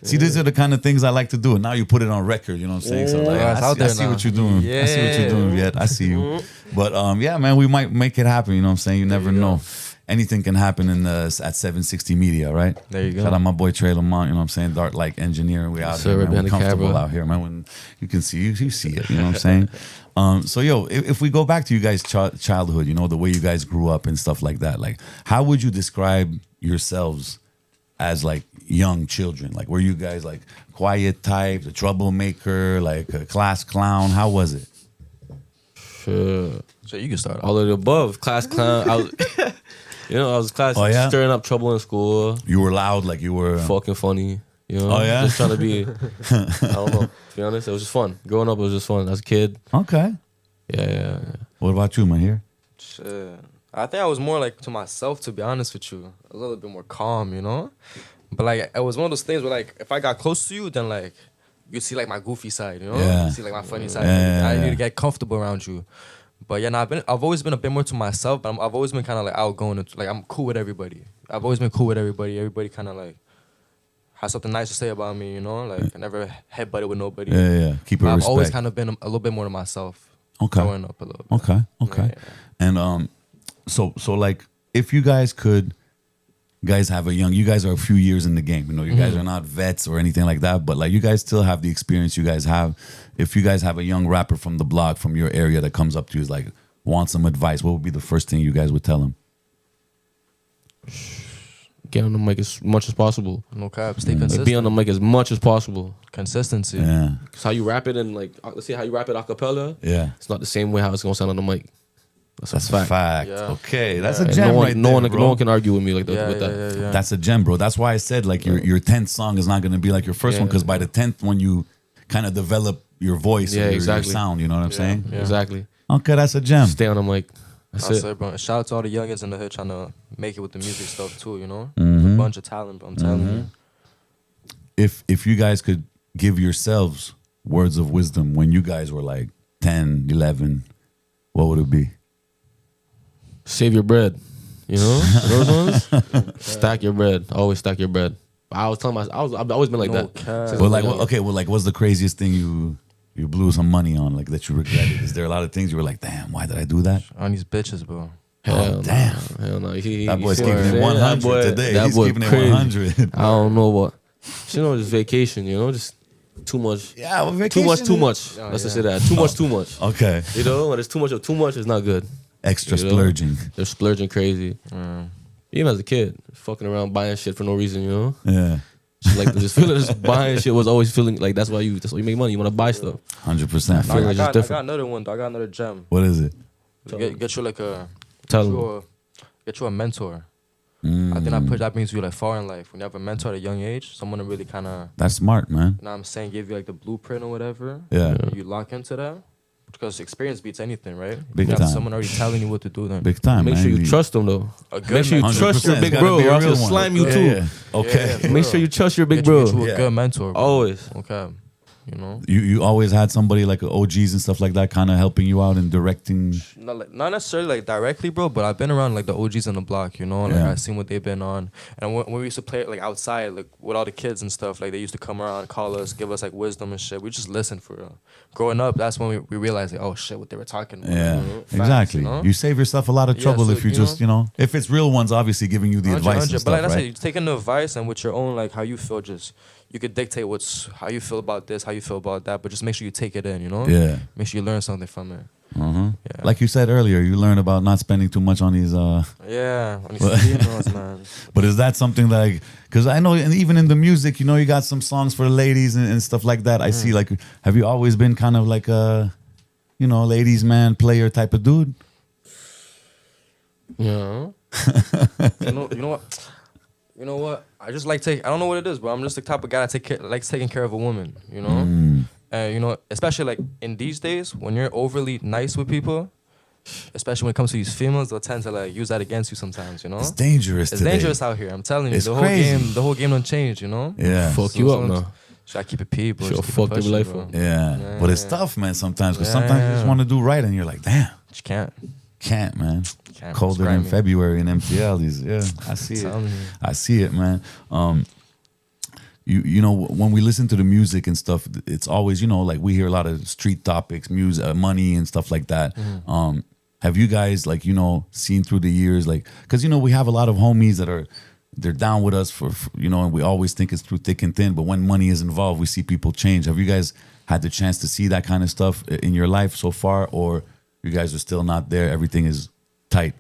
A: these are the kind of things I like to do. And now you put it on record, you know what I'm saying? So like,
C: Yeah, it's
A: I
C: out
A: see,
C: there
A: I see
C: now.
A: what you're doing. I see what you're doing, Viet. I see you. But yeah, man, we might make it happen, you know what I'm saying? You never know. Anything can happen at 760 Media, right?
C: There you go.
A: Shout out my boy Trey Lamont, you know what I'm saying? Dart like engineering. We out
B: Sir,
A: here,
B: right
A: man. We're
B: behind the
A: comfortable
B: camera.
A: out here, man. When you can see, you see it, you know what I'm saying? So yo, if we go back to you guys' childhood, the way you guys grew up and stuff like that, like how would you describe yourselves as like young children? Like were you guys like quiet type, a troublemaker, like a class clown? How was it?
B: Sure.
C: So you can start.
B: All of the above. Class clown. I was, I was class stirring up trouble in school.
A: You were loud, like you were
B: Fucking funny.
A: Oh, yeah?
B: Just trying to be, I don't know. To be honest, it was just fun. Growing up, it was just fun. As a kid.
A: Okay.
B: Yeah.
A: What about you, Mahir?
C: Shit. I think I was more like to myself, to be honest with you. A little bit more calm, But like it was one of those things where like if I got close to you, then like you see like my goofy side,
A: Yeah.
C: You see like my funny side.
A: Yeah.
C: I need to get comfortable around you. But yeah, I've always been a bit more to myself, but I've always been kind of like outgoing. Like I'm cool with everybody. I've always been cool with everybody. Everybody kind of like has something nice to say about me, Like I never headbutted with nobody.
A: Yeah. Keep it
C: But I've
A: respect.
C: always kind of been a little bit more to myself.
A: Okay.
C: Growing up a little bit.
A: Okay.
C: Yeah.
A: And so like if you guys have you guys are a few years in the game, you guys are not vets or anything like that, but like you guys still have the experience you guys have. If you guys have a young rapper from the block, from your area that comes up to you is like, want some advice, what would be the first thing you guys would tell him?
B: Get on the mic as much as possible.
C: No cap. Stay
B: Like,
C: consistent.
B: be on the mic as much as possible.
C: Consistency.
A: Yeah.
B: Cause how you rap it and like, let's say how you rap it a cappella.
A: Yeah.
B: It's not the same way how it's gonna sound on the mic. That's
A: a fact.
C: Yeah.
A: Okay. That's
C: Yeah.
A: a
B: And
A: gem
B: no one,
A: right
B: no
A: there,
B: one,
A: bro.
B: no one can argue with me like that.
C: Yeah,
B: with that.
C: yeah.
A: That's a gem, bro. That's why I said like your 10th song is not going to be like your first one, because by the 10th one you kind of develop your voice and your sound, you know what I'm saying?
C: Yeah.
B: Exactly.
A: Okay, that's a gem.
B: Stay on the mic. That's
C: That's
B: it.
C: it, bro. Shout out to all the youngins in the hood trying to make it with the music stuff too, There's
A: Mm-hmm.
C: a bunch of talent, bro. I'm telling you.
A: If you guys could give yourselves words of wisdom when you guys were like 10, 11, what would it be?
B: Save your bread. Those ones. Stack your bread. Always stack your bread. I was telling myself, I've always been like
C: No
B: that.
C: cap.
B: Since
A: Well,
B: I
A: like,
B: was young.
A: what's the craziest thing you blew some money on, like that you regretted? Is there a lot of things you were like, damn, why did I do that?
C: On these bitches, bro.
B: Hell
A: damn.
B: no. Hell no.
A: That boy's
B: you see what
A: keeping
B: I'm
A: it
B: saying?
A: 100 today.
B: That
A: He's
B: boy
A: keeping it
B: crazy.
A: 100.
B: I don't know what. Just vacation, just too much.
A: Yeah, well, vacation.
B: Too much.
C: Oh,
B: Let's just
C: yeah.
B: say that. Too much.
A: Okay.
B: When there's too much of too much, it's not good.
A: Extra
B: You know?
A: splurging.
B: They're splurging crazy. Even as a kid, fucking around buying shit for no reason, you know?
A: Yeah.
B: Just like this feeling, just buying shit was always feeling like that's why you make money. You want to buy stuff.
A: 100%.
B: I feel like it's
C: I got
B: different.
C: another one, though. I got another gem.
A: What is it?
C: Get you like a
B: Tell
C: get you a mentor. I think that brings you like far in life. When you have a mentor at a young age, someone to really kind of,
A: That's smart, man.
C: you know what I'm saying, give you like the blueprint or whatever.
A: Yeah.
C: You lock into that. Because experience beats anything, right?
A: Big
C: you have
A: time.
C: someone already telling you what to do then.
A: Big time,
B: Make
A: man.
B: sure you trust them though.
C: A good
B: Make sure you
C: mentor.
B: trust your
A: 100%.
B: big
A: It's gotta
B: bro,
A: be a
B: or else
A: real
B: he'll
A: one.
B: slime you
A: Yeah,
B: too.
A: yeah. Okay.
C: Yeah,
B: Make sure you trust your big
C: Get
B: bro.
C: you a
A: Yeah.
C: good mentor. Bro.
B: Always.
C: Okay. You know?
A: You always had somebody like OGs and stuff like that kind of helping you out and directing.
C: Not necessarily like directly, bro, but I've been around like the OGs on the block, you know? Like
A: Yeah.
C: I've seen what they've been on. And when we used to play like outside, like with all the kids and stuff, like they used to come around, call us, give us like wisdom and shit. We just listened for real. Growing up, that's when we realized like, oh shit, what they were talking about.
A: Yeah,
C: you know? Facts,
A: exactly.
C: You know?
A: You save yourself a lot of
C: Yeah,
A: trouble
C: so,
A: if you
C: you
A: just,
C: know-
A: you know, if it's real ones, obviously giving you the
C: 100,
A: advice and
C: 100.
A: stuff,
C: But like I said,
A: right?
C: you taking the advice and with your own, like how you feel, just you could dictate how you feel about this, how you feel about that, but just make sure you take it in, you know?
A: Yeah.
C: Make sure you learn something from it.
A: Uh-huh.
C: Yeah.
A: Like you said earlier, you learn about not spending too much on these.
C: Yeah, on these females, man.
A: But is that something that, like, because I know, and even in the music, you know, you got some songs for the ladies and stuff like that. I see, like, have you always been kind of like a, you know, ladies man player type of dude?
B: Yeah.
C: You know what? I just like I don't know what it is, but I'm just the type of guy that likes taking care of a woman, you know? And, you know, especially like in these days, when you're overly nice with people, especially when it comes to these females, they'll tend to like use that against you sometimes, you know?
A: It's dangerous
C: It's
A: today.
C: dangerous out here, I'm telling you.
A: It's
C: The
A: crazy.
C: whole game don't change, you know?
A: Yeah.
B: Fuck
C: So
B: you up
C: sometimes-
B: now.
C: Should I keep it P, bro?
B: She'll
C: Just keep it
B: fuck your
C: pushing,
B: life
C: bro.
B: up.
A: Yeah.
C: Yeah,
A: But it's
C: yeah.
A: tough, man, sometimes. Because
C: Yeah,
A: sometimes you just
C: yeah.
A: want to do right and you're like, damn,
C: You can't.
A: can't, man.
C: Can't.
A: Colder
C: It's
A: than
C: grimy.
A: February in MTL. I see it.
C: Telling you.
A: I see it, man. You know, when we listen to the music and stuff, it's always, you know, like we hear a lot of street topics, music, money and stuff like that. Have you guys, like, you know, seen through the years, like, because, you know, we have a lot of homies that they're down with us for, you know, and we always think it's through thick and thin, but when money is involved, we see people change. Have you guys had the chance to see that kind of stuff in your life so far, or you guys are still not there? Everything is tight?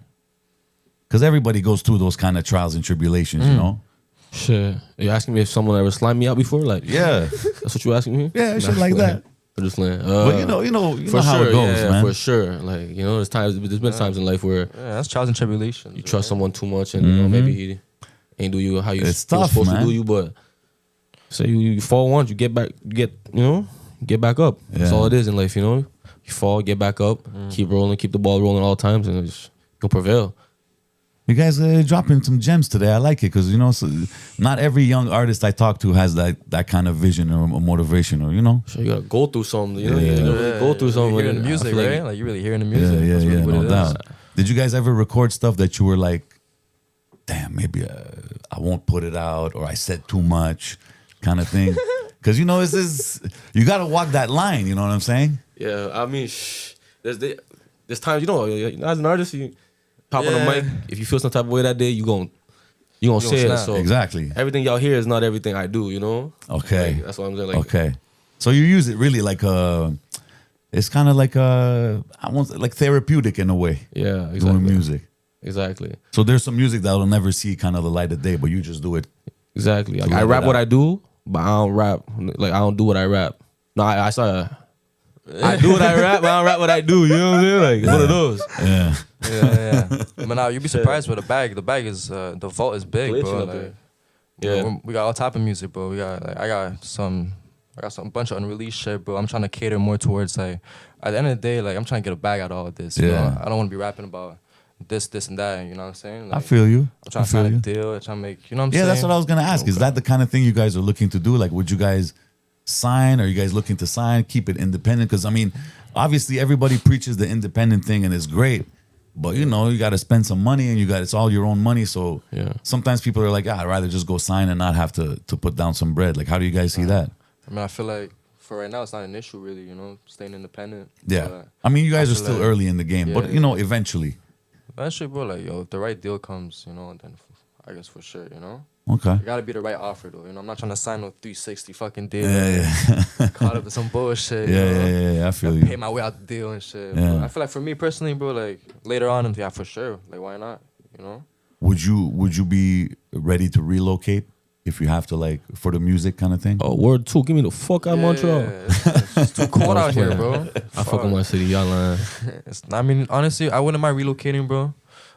A: Because everybody goes through those kind of trials and tribulations, you know?
B: Shit. Are you asking me if someone ever slimed me out before? Like,
A: Yeah.
B: that's what you asking me?
A: Yeah, shit like that.
B: I'm just playing.
A: But you know
B: for
A: how
B: sure,
A: it goes,
B: yeah,
A: man.
B: for sure. Like, you know, there's been times in life where
C: Yeah, that's trials and tribulations.
B: you trust someone too much, and you know maybe he ain't do you how you
A: It's
B: he was
A: tough,
B: supposed
A: man.
B: to do you. But so you fall once, you get back, get back up. That's
A: Yeah.
B: all it is in life, you know. You fall, get back up, keep rolling, keep the ball rolling all times, and you'll prevail.
A: You guys are dropping some gems today. I like it because, you know, not every young artist I talk to has that kind of vision or motivation, or, you know.
B: So you gotta go through something, you know.
A: Yeah.
B: You gotta really go through something.
C: You're hearing the
B: I
C: music,
B: feel like
C: right? Like you're really hearing the
A: Yeah,
C: music. That's really what
A: no
C: it is.
A: doubt. Did you guys ever record stuff that you were like, damn, maybe I won't put it out, or I said too much kind of thing? Because, you know, you got to walk that line, you know what I'm saying?
B: Yeah, I mean, there's times, you know, as an artist, you pop on the
C: Yeah.
B: mic. If you feel some type of way that day, you gonna say it.
C: snap.
B: So
A: Exactly.
B: everything y'all hear is not everything I do, you know.
A: Okay.
B: Like, that's what I'm saying. Like,
A: Okay. So you use it really like it's kind of like I want like therapeutic in a way,
B: yeah, exactly.
A: doing music.
B: Exactly.
A: So there's some music that will never see kind of the light of day, but you just do it.
B: Exactly. Like,
A: let
B: I
A: it
B: rap what
A: out.
B: I do, but I don't rap. Like, I don't do what I rap. No, I saw. I do what I rap, but I don't rap what I do. You know what I'm saying? Like, it's one of those.
A: Yeah.
C: Yeah. But now you'd be surprised with the bag. The bag is the vault is big,
B: Glitching
C: bro.
B: up
C: Like,
B: there. Yeah.
C: we got all type of music, bro. We got like I got some bunch of unreleased shit, bro. I'm trying to cater more towards like at the end of the day, like I'm trying to get a bag out of all of this. You
A: Yeah.
C: know? I don't want to be rapping about this, and that. You know what I'm saying? Like,
A: I feel you.
C: I'm trying to find a deal. I'm trying to make. You know what I'm
A: Yeah,
C: saying?
A: that's what I was gonna ask. Is that the kind of thing you guys are looking to do? Like, would you guys sign? Are you guys looking to sign? Keep it independent? Because I mean, obviously everybody preaches the independent thing and it's great, but you know you got to spend some money and it's all your own money. So
B: Yeah.
A: sometimes people are like, I'd rather just go sign and not have to put down some bread. Like, how do you guys see that?
C: I mean, I feel like for right now it's not an issue really. You know, staying independent.
A: Yeah,
C: But
A: I mean, you guys
C: I
A: are
C: feel
A: still
C: like-
A: early in the game, but
C: Yeah,
A: you know, eventually.
C: That shit, bro. Like, yo, if the right deal comes, you know, then I guess for sure, you know.
A: Okay.
C: It gotta be the right offer though. You know, I'm not trying to sign no 360 fucking deal.
A: Yeah.
C: Caught up in some bullshit.
A: Yeah,
C: you know?
A: yeah. I feel
C: Pay
A: you.
C: my way out the deal and shit.
A: Yeah.
C: But I feel like for me personally, bro, like later on, yeah, for sure. Like, why not? You know?
A: Would you be ready to relocate if you have to, like, for the music kind of thing?
B: Oh, word 2. Give me the fuck out of Montreal.
C: It's too cold out here, bro.
B: I fuck with my city. Y'all lying.
C: I mean, honestly, I wouldn't mind relocating, bro.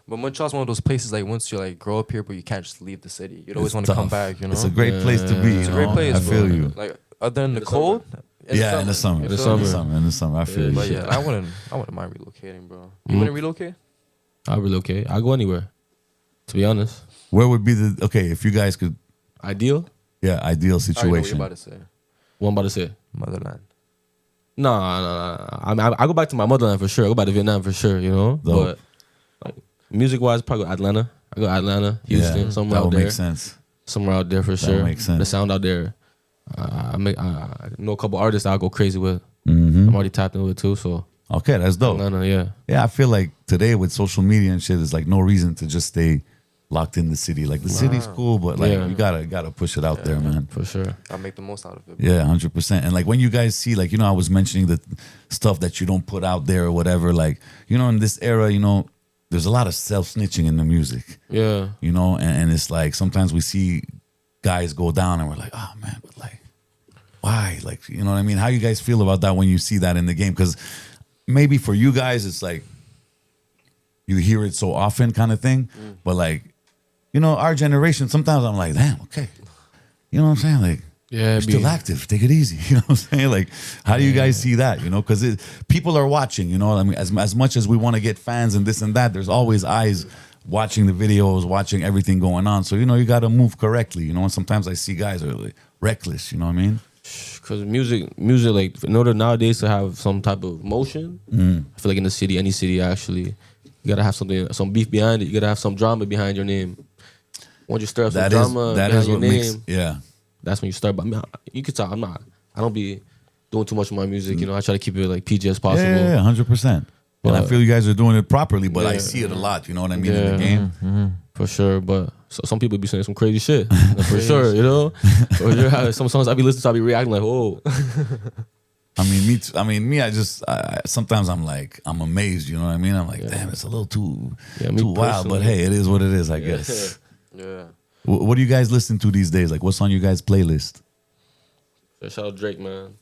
C: But Montreal's one of those places, like, once you, like, grow up here, but you can't just leave the city. You'd always want to come back, you know?
A: It's a great place to be.
C: It's a great place,
A: I feel
C: bro.
A: you.
C: Like, other than the
B: summer.
C: cold?
A: In the summer.
B: In the summer.
A: In the summer. I feel you.
C: But yeah, I wouldn't mind relocating, bro. You wouldn't relocate?
B: I'll relocate. I'll go anywhere. To be honest.
A: Where would be if you guys could,
B: Ideal?
A: ideal
C: I already know what
A: situation.
C: you're about to say.
B: What I'm about to say?
C: Motherland.
B: Nah. I mean, I go back to my motherland for sure. I go back to Vietnam for sure, you know?
A: Dope.
B: But like, music-wise, probably go Atlanta. I go Atlanta, Houston, somewhere
A: that
B: out
A: would
B: there.
A: make sense.
B: Somewhere out there for sure.
A: makes sense.
B: The sound out there. I know a couple artists I'll go crazy with.
A: Mm-hmm.
B: I'm already tapped in with too, so
A: Okay, that's dope.
B: Atlanta, yeah.
A: Yeah, I feel like today with social media and shit, there's like no reason to just stay locked in the city. Like the city's cool, but like
B: Yeah.
A: you gotta push it out there, man.
B: For sure.
C: I'll make the most out of it, bro.
A: Yeah, 100%. And like when you guys see, like, I was mentioning the stuff that you don't put out there or whatever, like, in this era, there's a lot of self-snitching in the music,
B: Yeah.
A: and it's like sometimes we see guys go down and we're like, oh man, but like, why? Like, you know what I mean? How you guys feel about that when you see that in the game? Because maybe for you guys, it's like you hear it so often kind of thing, but like, our generation, sometimes I'm like, damn, okay. You know what I'm saying? Like,
B: Yeah,
A: you're still active. Take it easy. You know what I'm saying? Like, how do you guys see that? Because people are watching, I mean, as much as we want to get fans and this and that, there's always eyes watching the videos, watching everything going on. So, you got to move correctly, and sometimes I see guys are like reckless, you know what I mean?
B: Because music, like, in order nowadays to have some type of motion, I feel like in the city, any city actually, you gotta have some beef behind it. You gotta have some drama behind your name. Once you stir up some drama behind your name, that's when you start. But I mean, you can tell I don't be doing too much of my music. I try to keep it like PG as possible.
A: Yeah, 100%. And I feel you guys are doing it properly, but I
B: Yeah.
A: see it a lot. You know what I mean in the game.
B: For sure, but some people be saying some crazy shit. For sure, For sure, some songs I be listening to, I be reacting like, oh.
A: I mean, me too. I mean, me. Sometimes I'm like, I'm amazed. You know what I mean? I'm like, damn, it's a little too wild. But hey, it is what it is, I guess.
C: Yeah.
A: What do you guys listen to these days? Like, what's on you guys' playlist?
B: Shout out Drake, man.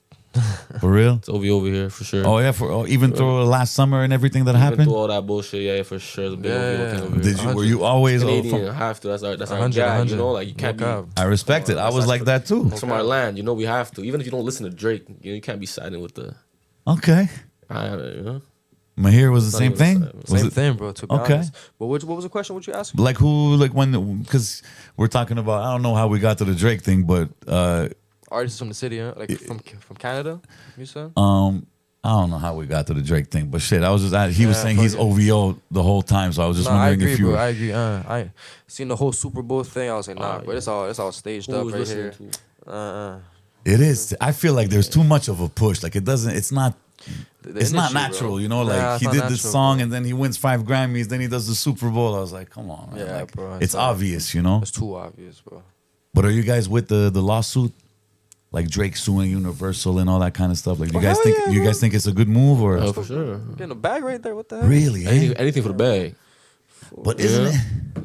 A: For real?
B: It's OV over here for sure.
A: Oh yeah, even through last summer and everything that
B: Even
A: happened.
B: through all that bullshit, yeah, for sure. It's a big OV thing over here.
A: Were you always?
B: Canadian, have to. That's our
C: 100,
B: gag, like you can't be.
A: I respect it. I was like that too.
B: It's from our land, we have to. Even if you don't listen to Drake, you can't be siding with the.
A: Okay. Mahir was the same thing.
C: Same thing, bro. To be honest. But what was the question? What you asked?
A: Like who? Like when? Because we're talking about. I don't know how we got to the Drake thing, but
C: Artists from the city, huh? Like from Canada, you said?
A: I don't know how we got to the Drake thing, but shit, I was just. He was saying he's OVO the whole time, so I was just wondering if you.
C: Bro, I agree. I seen the whole Super Bowl thing. I was like, nah, bro, it's all staged up right here.
A: It is. I feel like there's too much of a push. Like it doesn't. It's not. It's not natural,
C: bro.
A: Like he did this
C: natural,
A: song
C: bro.
A: and then he wins 5 Grammys, then he does the Super Bowl. I was like, come on, man.
C: Yeah,
A: like,
C: bro.
A: it's obvious,
C: It's too obvious, bro.
A: But are you guys with the lawsuit? Like Drake suing Universal and all that kind of stuff. Like, do you guys think you guys think it's a good move or?
B: Oh, for sure.
C: Getting a bag right there. What the hell?
A: Really? Eh?
B: Anything for the bag.
A: But isn't it?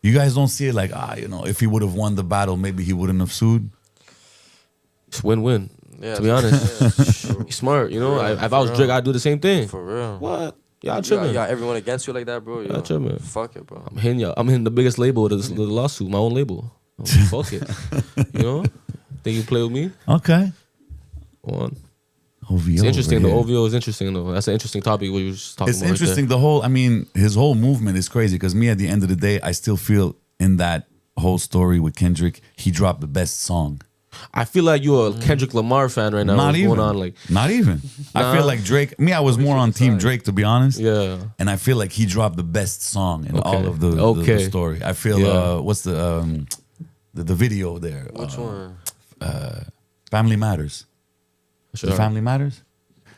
A: You guys don't see it like if he would have won the battle, maybe he wouldn't have sued.
B: It's win-win.
C: Yeah,
B: to be honest, he's smart. If I was Drake, I'd do the same thing.
C: For real.
B: What? Y'all tripping?
C: Yeah, everyone against you like that, bro.
B: Y'all tripping.
C: Fuck it, bro.
B: I'm hitting the biggest label with the lawsuit, my own label. Fuck it. Think you play with me?
A: Okay.
B: Go on.
A: OVO,
B: It's interesting. The
A: yeah.
B: OVO is interesting though. That's an interesting topic. What you were just talking
A: It's
B: about.
A: interesting. The whole, his whole movement is crazy because me, at the end of the day, I still feel in that whole story with Kendrick, he dropped the best song.
B: I feel like you're a Kendrick Lamar fan right now.
A: Not
B: What's
A: even.
B: going on? Like,
A: Not even. I feel like Drake. Me, I was more on Team Drake, to be honest.
B: yeah.
A: And I feel like he dropped the best song in all of the story. I feel what's the video there?
C: Which one?
A: Family Matters.
B: Sure.
A: The Family Matters?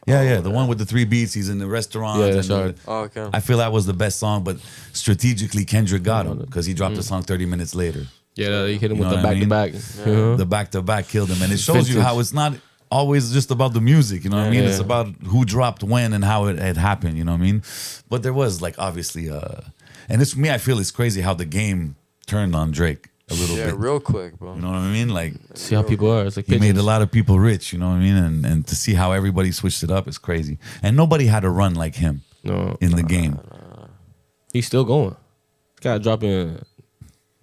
A: Yeah, the one with the 3 beats. He's in the restaurant.
B: Yeah, that's right.
C: Oh, okay.
A: I feel that was the best song, but strategically Kendrick got him because he dropped the song 30 minutes later.
B: Yeah, you hit him
A: You
B: with
A: know
B: the
A: what I mean?
B: back-to-back. You know?
A: The back-to-back killed him. And it shows you
B: Vintage.
A: how it's not always just about the music, you know what I mean?
B: Yeah.
A: It's about who dropped when and how it had happened, you know what I mean? But there was like obviously and it's me, I feel it's crazy how the game turned on Drake a little
C: Yeah,
A: bit.
C: real quick, bro.
A: You know what I mean? Like
B: See how people are. It's like
A: he made
B: pigeons.
A: a lot of people rich, you know what I mean? And to see how everybody switched it up is crazy. And nobody had a run like him in the game.
B: He's still going. This guy dropping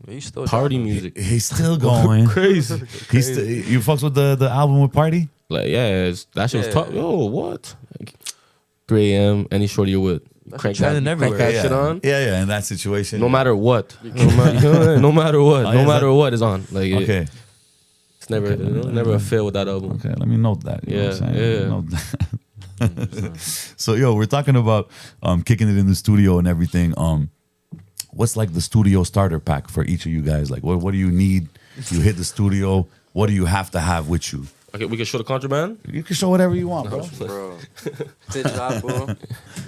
C: He's still
B: party
C: dropping.
B: music.
A: He's still going.
B: Crazy.
A: He's still, you fucks with the album with Party?
B: Like, yeah, that shit was
C: Yeah.
B: tough. Yo, what? Like, 3 a.m., any shorty you're with. Crank that,
C: trending
B: crank
C: everywhere.
B: that shit on.
A: Yeah, in that situation.
B: No matter what. No matter what.
A: Oh,
B: No
A: yeah,
B: matter
A: that-
B: what is on. Like,
A: Okay.
B: it's never, never a fail with that album.
A: Okay, let me note that. You know what I'm
B: Yeah,
A: saying?
B: yeah.
A: Note that. So, yo, we're talking about kicking it in the studio and everything. What's like the studio starter pack for each of you guys? Like, what do you need? You hit the studio. What do you have to have with you?
B: Okay, we can show the contraband.
A: You can show whatever you want, bro.
C: Bro. Tijabo,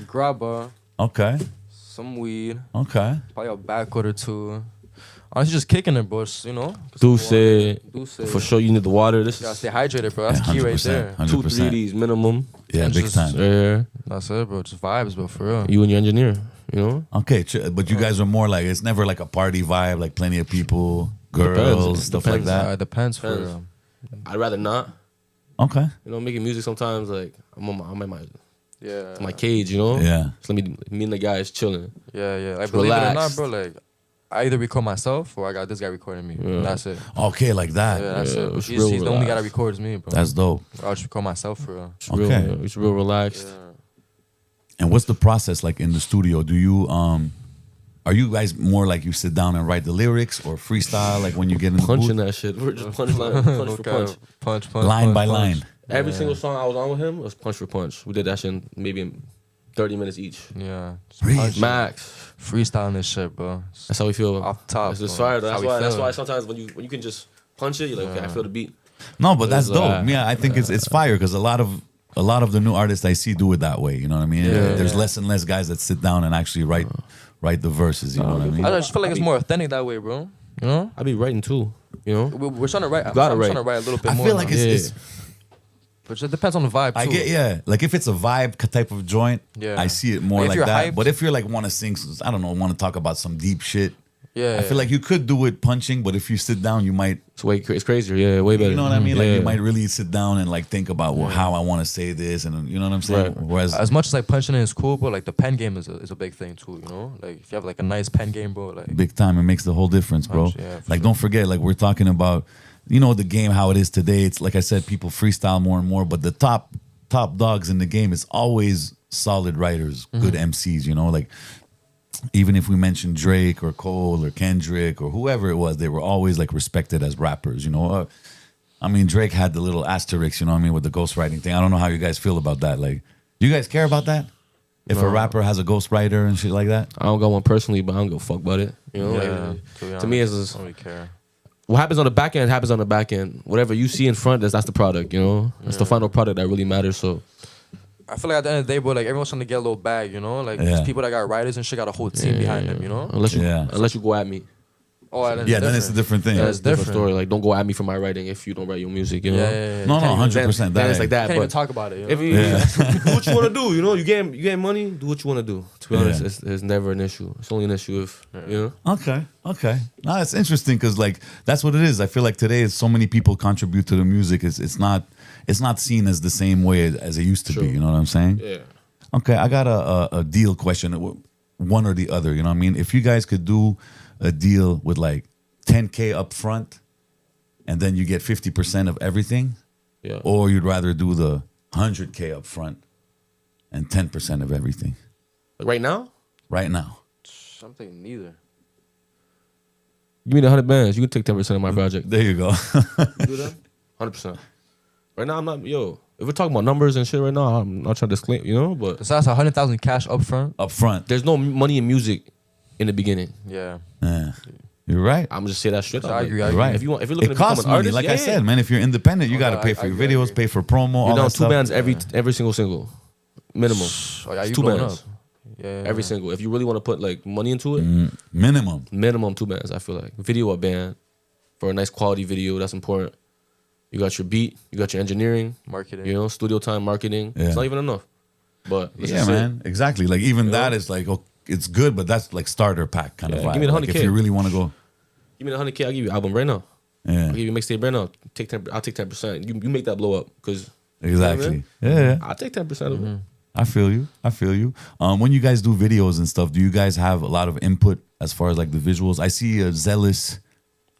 C: grabber,
A: Okay,
C: some weed,
A: okay.
C: probably a backwood or two. Honestly, just kicking it, bro. You know?
B: Deuce. For sure, you need the water. This
C: Gotta
B: is
C: stay hydrated, bro. That's
A: Yeah,
C: key right
A: 100%,
C: there.
A: 100%.
B: 2-3 Ds minimum.
A: Yeah,
C: And
A: big
C: just-
A: time.
B: Yeah.
C: That's it, bro. Just vibes, bro, for real.
B: You and your engineer, you know?
A: Okay, but you guys are more like, it's never like a party vibe, like plenty of people, girls,
B: Depends.
A: stuff
B: Depends.
A: like that.
C: It depends for
B: Depends.
C: real.
B: I'd rather not.
A: Okay.
B: You know, making music sometimes, like, I'm in
C: Yeah.
B: my cage, you know?
A: Yeah.
B: So me and the guys chilling.
C: Yeah. Like, believe it or not,
B: Relaxed.
C: bro, like, I either record myself or I got this guy recording me.
B: Yeah.
C: That's it.
A: Okay, like that.
C: Yeah, that's
B: Yeah,
C: it.
B: it's
C: He's
B: real
C: the only guy that
B: relaxed.
C: records me, bro.
A: That's dope.
C: I'll just record myself for real.
B: It's real,
A: Okay.
B: it's real relaxed.
C: Yeah.
A: And what's the process like in the studio? Do you are you guys more like you sit down and write the lyrics or freestyle like when you get in the
B: Punching
A: booth?
B: that shit. We're just punch for punch.
C: Punch.
A: Line by
C: punch.
A: line.
B: Every single song I was on with him was punch for punch. We did that shit in maybe 30 minutes each.
C: Yeah. Just
A: Really?
C: punch.
B: Max.
C: Freestyling this shit, bro.
B: That's how we feel.
C: Off the top.
B: It's just
C: bro.
B: fire.
C: That's
B: That's
C: how we
B: why. That's
C: feel.
B: why sometimes when you can just punch it, you're like, okay, I feel the beat.
A: No, but that's
B: It's,
A: dope. Yeah, I think it's fire because a lot of the new artists I see do it that way. You know what I mean?
C: Yeah.
A: There's less and less guys that sit down and actually write the verses. You know what I mean?
C: I just feel like it's more authentic that way, bro. You know?
B: I be writing too. You know.
C: We're trying to write.
B: gotta
C: I'm
B: write.
C: trying to write a little bit
A: I
C: more.
A: feel like
C: now.
A: it's
C: But it depends on the vibe too.
A: I get, yeah. Like if it's a vibe type of joint,
C: Yeah.
A: I see it more
C: Like, if
A: like
C: you're
A: that.
C: hyped-
A: But if you're like want to sing, I don't know, want to talk about some deep shit,
C: Yeah.
A: I feel like you could do it punching, but if you sit down, you might,
B: It's crazier. Yeah, way better.
A: you know what I mean? Like
B: Yeah.
A: you might really sit down and like think about well, how I want to say this, and you know what I'm saying.
B: Right.
A: Whereas,
C: as much as like punching in is cool, but like the pen game is a big thing too. You know, like if you have like a nice pen game, bro, like
A: big time, it makes the whole difference, bro.
C: Punch, yeah, for
A: Like
C: sure.
A: don't forget, like we're talking about, you know, the game how it is today. It's like I said, people freestyle more and more, but the top dogs in the game is always solid writers, good MCs. You know, like. Even if we mentioned Drake or Cole or Kendrick or whoever it was, they were always like respected as rappers, you know. I mean, Drake had the little asterisk, you know what I mean, with the ghostwriting thing. I don't know how you guys feel about that. Like, do you guys care about that? If a rapper has a ghostwriter and shit like that?
B: I don't got one personally, but I don't give a fuck about it. You know,
C: yeah.
B: like, to me, it's
C: I
B: just
C: don't really care.
B: what happens on the back end happens on the back end. Whatever you see in front, that's the product. You know, it's the final product that really matters. So
C: I feel like at the end of the day, bro, like everyone's trying to get a little bag, you know? Like
A: Yeah.
C: these people that got writers and shit got a whole team behind them, you know?
B: unless you go at me,
C: Oh, then
A: Yeah, then it's a different thing.
C: Yeah, it's
B: different
C: different.
B: story. Like, don't go at me for my writing if you don't write your music. You know,
C: Yeah.
A: No,
C: Can't even-
A: 100%.
B: Then it's
A: That
B: like that.
C: Can't even
B: But
C: talk about it. You know?
B: if you do what you want to do, you know, you get money, do what you want to do. To be honest, it's never an issue. It's only an issue if you know.
A: Okay. No, it's interesting because like that's what it is. I feel like today, so many people contribute to the music. It's not seen as the same way as it used to be.
B: Sure.
A: You know what I'm saying?
B: Yeah.
A: Okay, I got a deal question, one or the other. You know what I mean? If you guys could do a deal with like 10K up front, and then you get 50% of everything,
B: Yeah.
A: or you'd rather do the 100K up front and 10% of everything
B: Like right now,
A: right now.
C: Something neither.
B: give me the 100 bands. You can take 10% of my project.
A: There you go.
B: Do that? 100%. Right now, I'm not. Yo, if we're talking about numbers and shit right now, I'm not trying to disclaim. You know, but
C: So that's 100,000 cash up front.
A: Up front.
B: there's no money in music in the beginning.
C: Yeah.
A: Yeah. You're right.
B: I'm just say that straight up.
C: I agree, I
B: Like,
C: agree.
A: Right.
B: If you're looking
A: It
B: to become
A: costs
B: an
A: money.
B: artist,
A: Like
B: yeah,
A: I
B: yeah.
A: said, man, if you're independent, you got to
C: no,
A: pay
C: I
A: for your
C: agree, I
A: videos,
C: agree.
A: pay for promo, all
B: You're down
A: that
B: 2
A: stuff.
B: bands every single single, minimum.
C: Oh, yeah, you
B: 2
C: going
B: bands
C: up. Yeah.
B: every single. If you really want to put like money into it,
A: Minimum.
B: minimum 2 bands. I feel like video a band, for a nice quality video. That's important. You got your beat, you got your engineering,
C: Marketing.
B: you know, studio time, marketing.
A: Yeah.
B: It's not even enough. But let's
A: Yeah,
B: just say,
A: man. Exactly. Like even
B: You
A: that
B: know?
A: is like, oh, it's good, but that's like starter pack kind of
B: Yeah,
A: vibe.
B: give me the
A: Like,
B: 100K.
A: if you really want to go.
B: give me the 100K, I'll give you an album right now.
A: Yeah.
B: I'll give you a mixtape right now. I'll take 10%. You make that blow up because
A: Exactly. Yeah.
B: I'll take 10% of it.
A: I feel you. When you guys do videos and stuff, do you guys have a lot of input as far as like the visuals? I see Zealous.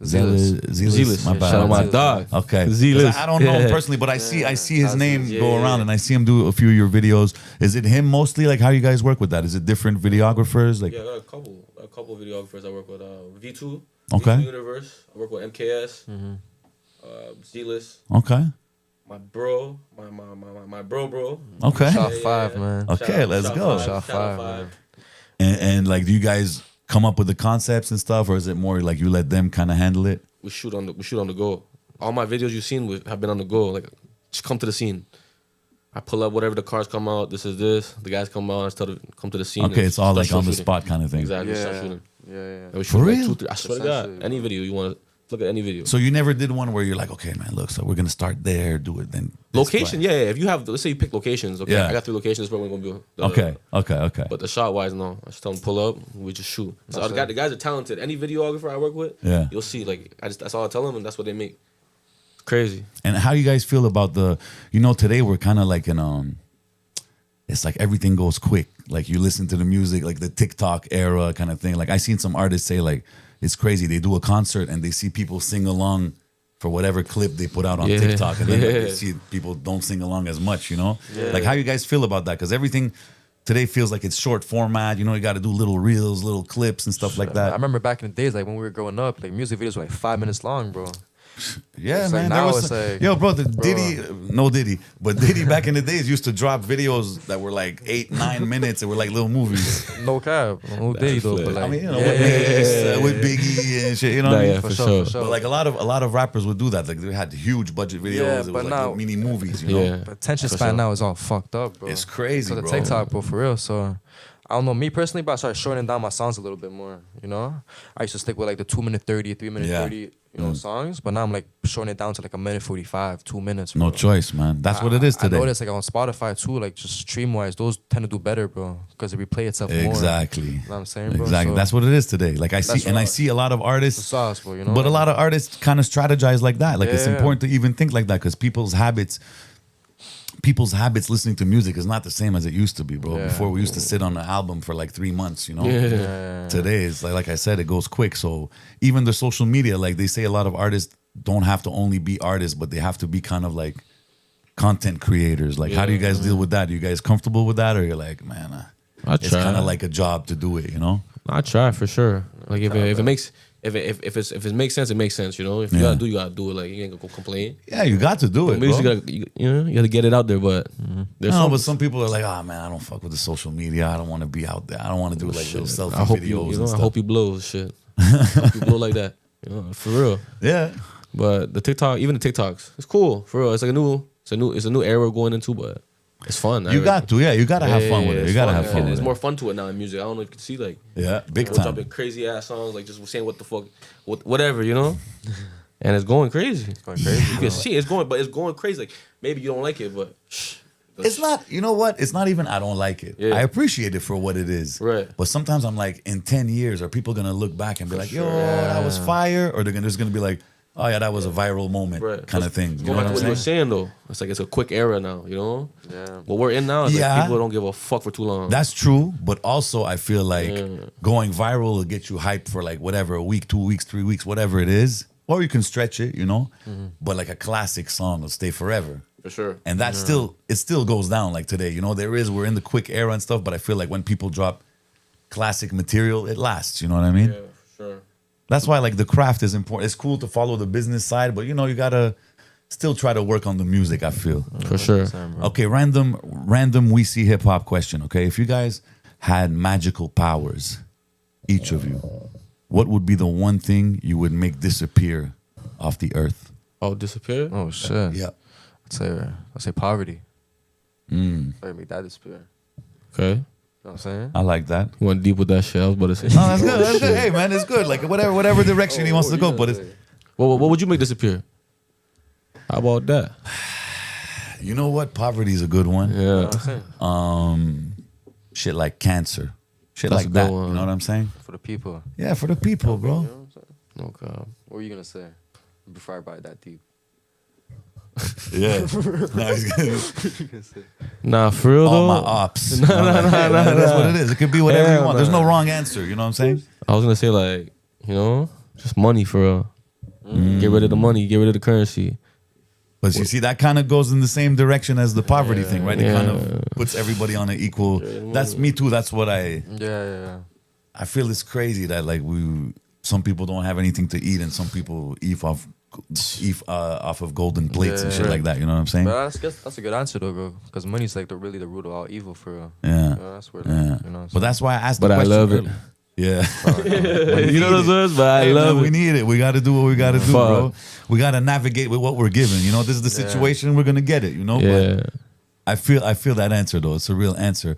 B: Zealous.
A: My bad.
B: Shout out my
C: Zealous.
B: dog.
A: Okay. 'Cause
B: Zealous.
A: I don't know him
B: Yeah.
A: personally, but I see his
C: That's
A: name
C: it.
A: go
B: Yeah,
A: around
B: yeah.
A: and I see him do a few of your videos. Is it him mostly? Like how you guys work with that? Is it different videographers? Like
B: Yeah, I got a couple of videographers. I work with V2.
A: Okay.
B: V2 Universe. I work with MKS. Zealous.
A: okay.
B: My bro. My bro.
A: Okay.
C: Shot
B: Yeah,
C: 5,
B: yeah.
C: man.
A: Okay, let's go.
C: Shot 5, man.
A: And like do you guys come up with the concepts and stuff, or is it more like you let them kind of handle it?
B: We shoot on the go. All my videos you've seen have been on the go. Like, just come to the scene. I pull up whatever the cars come out. This is this. The guys come out. I start to come to the scene.
A: Okay,
B: and
A: it's all
B: start
A: like on the
B: shooting.
A: spot kind of thing.
B: Exactly.
C: Yeah.
B: Start shooting.
C: Yeah.
B: And we
A: For
B: shoot like
A: real?
B: 2, 3. I swear to God,
C: Essentially,
B: any video you want to look at any video.
A: So you never did one where you're like, okay, man, look, so we're gonna start there, do it, then this
B: Location,
A: way.
B: yeah. If you have, let's say you pick locations. Okay,
A: Yeah.
B: I got 3 locations. This is where we're gonna be.
A: Okay.
B: But the shot wise, no. I just tell them pull up. We just shoot. So the guys are talented. Any videographer I work with,
A: Yeah.
B: you'll see. Like that's all I tell them, and that's what they make. It's crazy.
A: And how you guys feel about today we're kind of like it's like everything goes quick. Like you listen to the music, like the TikTok era kind of thing. Like I seen some artists say like, it's crazy. They do a concert and they see people sing along for whatever clip they put out on
B: Yeah.
A: TikTok. And then like,
B: Yeah.
A: they see people don't sing along as much, Like how you guys feel about that? Because everything today feels like it's short format. You got to do little reels, little clips and stuff like
C: I
A: that.
C: remember back in the days, like when we were growing up, like music videos were like 5 minutes long, bro.
A: Yeah,
C: It's
A: man.
C: like
A: There
C: now
A: was
C: it's like,
A: yo, bro. Diddy, but Diddy back in the days used to drop videos that were like 8-9 minutes. They were like little movies.
C: No cap. No Diddy though, but like,
A: I mean, with Biggie and shit. You know what I mean?
B: Yeah,
C: for
B: for
C: sure,
B: sure.
A: But like a lot of rappers would do that. Like they had huge budget videos.
C: Yeah,
A: it was
C: but
A: like
C: now-
A: mini movies. You know,
B: Yeah.
C: But attention
B: For
C: span
B: sure.
C: now is all fucked up, bro.
A: it's crazy,
C: So the
A: bro.
C: TikTok, bro, for real. So I don't know, me personally, but I started shortening down my songs a little bit more. I used to stick with like the 2-minute 30, 3-minute
A: Yeah.
C: 30, songs. But now I'm like shortening it down to like 1:45, 2 minutes.
A: No
C: bro.
A: choice, man. That's what it is
C: I
A: today.
C: noticed like on Spotify too, like just stream wise, those tend to do better, bro, because it replay itself more.
A: Exactly.
C: You know what I'm saying, bro?
A: Exactly.
C: So,
A: That's what it is today. Like I
C: That's
A: see, and I
C: right.
A: see a lot of
C: the
A: artists.
C: sauce, bro.
A: But a lot of artists kind of strategize like that. Like it's
C: Yeah.
A: important to even think like that because people's habits listening to music is not the same as it used to be, bro.
C: Yeah.
A: Before we used to sit on an album for like 3 months,
B: Yeah.
A: Today it's like I said, it goes quick. So even the social media, like they say a lot of artists don't have to only be artists, but they have to be kind of like content creators. Like how do you guys deal with that? Are you guys comfortable with that? Or you're like, man,
B: I
A: it's
B: try.
A: kind of like a job to do it,
B: I try for sure. Like if it makes if it makes sense, it makes sense. If you
A: Yeah.
B: you gotta do it. Like you ain't gonna go complain.
A: Yeah, you got to do it,
B: Maybe
A: bro.
B: you gotta get it out there. But there's
A: No,
B: some,
A: but some people are like, oh man, I don't fuck with the social media. I don't want to be out there. I don't want to do like little selfie
B: I hope
A: videos
B: you
A: and
B: I
A: stuff.
B: hope you blow shit. I hope you blow like that. For real.
A: Yeah.
B: But the TikTok, even the TikToks, it's cool for real. It's like it's a new era we're going into, but it's fun.
A: You got to, you got to have fun with it. You got to have fun with
B: It's
A: it.
B: more fun to it now in music. I don't know if you can see like
A: Yeah, big
B: we're
A: time.
B: dropping crazy ass songs, like just saying what the fuck, whatever, and it's going crazy.
C: Going crazy.
B: You can see it's going crazy. Like maybe you don't like it, but
A: It's not, you know what? It's not even I don't like it.
B: Yeah.
A: I appreciate it for what it is.
B: Right.
A: But sometimes I'm like, in 10 years, are people going to look back and be like, yo, that was fire? Or they're just going to be like, oh yeah, that was a viral moment kind of thing. You know
B: Going back
A: what
B: to what you
A: I'm
B: were
A: saying?
B: saying though, it's like it's a quick era now.
C: Yeah.
B: What we're in now is
A: Yeah.
B: like people don't give a fuck for too long.
A: That's true. But also I feel like going viral will get you hyped for like whatever, a week, 2 weeks, 3 weeks, whatever it is. Or you can stretch it, But like a classic song will stay forever.
B: for sure.
A: And that still goes down like today. We're in the quick era and stuff, but I feel like when people drop classic material, it lasts. You know what I mean?
B: Yeah, for sure.
A: That's why like the craft is important. It's cool to follow the business side, but you gotta still try to work on the music, I feel.
B: For sure.
A: Okay, random Weseehiphop question, okay? If you guys had magical powers, each of you, what would be the one thing you would make disappear off the earth?
B: Oh, disappear?
C: Oh shit.
A: Yeah.
C: I'd say poverty. Or make that disappear.
B: Okay.
C: You know what I'm saying?
A: I like that.
B: You went deep with that shit. I was about to say.
A: No, that's good. That's good. Hey, man, it's good. Like whatever direction he wants to go, but it's
B: What would you make disappear? How about that?
A: You know what? Poverty is a good one.
B: Yeah.
A: Shit like cancer. Shit
B: That's
A: like
B: a good
A: that.
B: one.
A: You know what I'm saying?
C: For the people.
A: Yeah, for the people, bro.
B: No God.
C: What were you gonna say before I bite that deep?
A: Yeah. Nah, he's gonna-
B: Nah, for real
A: all
B: though.
A: my ops. That's what it is. It could be whatever
B: Yeah,
A: you want. There's no
B: man.
A: wrong answer. You know what I'm saying?
B: I was gonna say like, just money for real. Get rid of the money, get rid of the currency.
A: But you see, that kind of goes in the same direction as the poverty thing, right? It kind
B: Yeah.
A: of puts everybody on an equal. That's me too. That's what
C: Yeah.
A: I feel it's crazy that like some people don't have anything to eat and some people eat off of golden plates and shit
C: Yeah.
A: like that. You know what I'm saying?
C: But that's a good answer though, bro. Because money's like really the root of all evil for real.
A: Yeah.
C: That's where
A: Yeah.
C: you know.
A: But that's why I asked
B: But
A: the
B: I
A: question
B: love it.
A: earlier. Yeah.
B: You know what I'm saying? But I
A: Hey,
B: love
A: man,
B: it.
A: we need it. We got to do what we got to do,
B: Fuck.
A: bro. We got to navigate with what we're given. You know, this is the situation. We're gonna get it. You know.
B: Yeah.
A: But I feel that answer though. It's a real answer.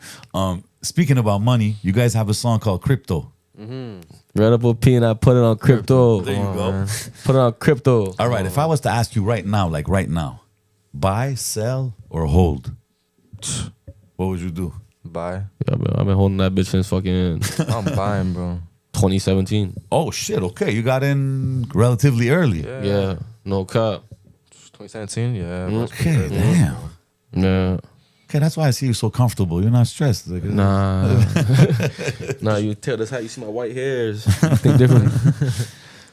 A: Speaking about money, you guys have a song called Crypto.
B: Ran up a P and I put it on crypto.
A: There you go.
B: Put it on crypto.
A: All right. If I was to ask you right now, buy, sell, or hold, what would you do?
C: Buy.
B: Yeah, bro, I've been holding that bitch since fucking
C: I'm buying, bro.
B: 2017.
A: Oh shit. Okay, you got in relatively early.
B: Yeah, no cap.
C: 2017. Yeah.
A: Okay. Damn.
B: Yeah.
A: Okay, that's why I see you so comfortable. You're not stressed. Like,
B: Nah. Nah, you tell that's how you see my white hairs. You think different.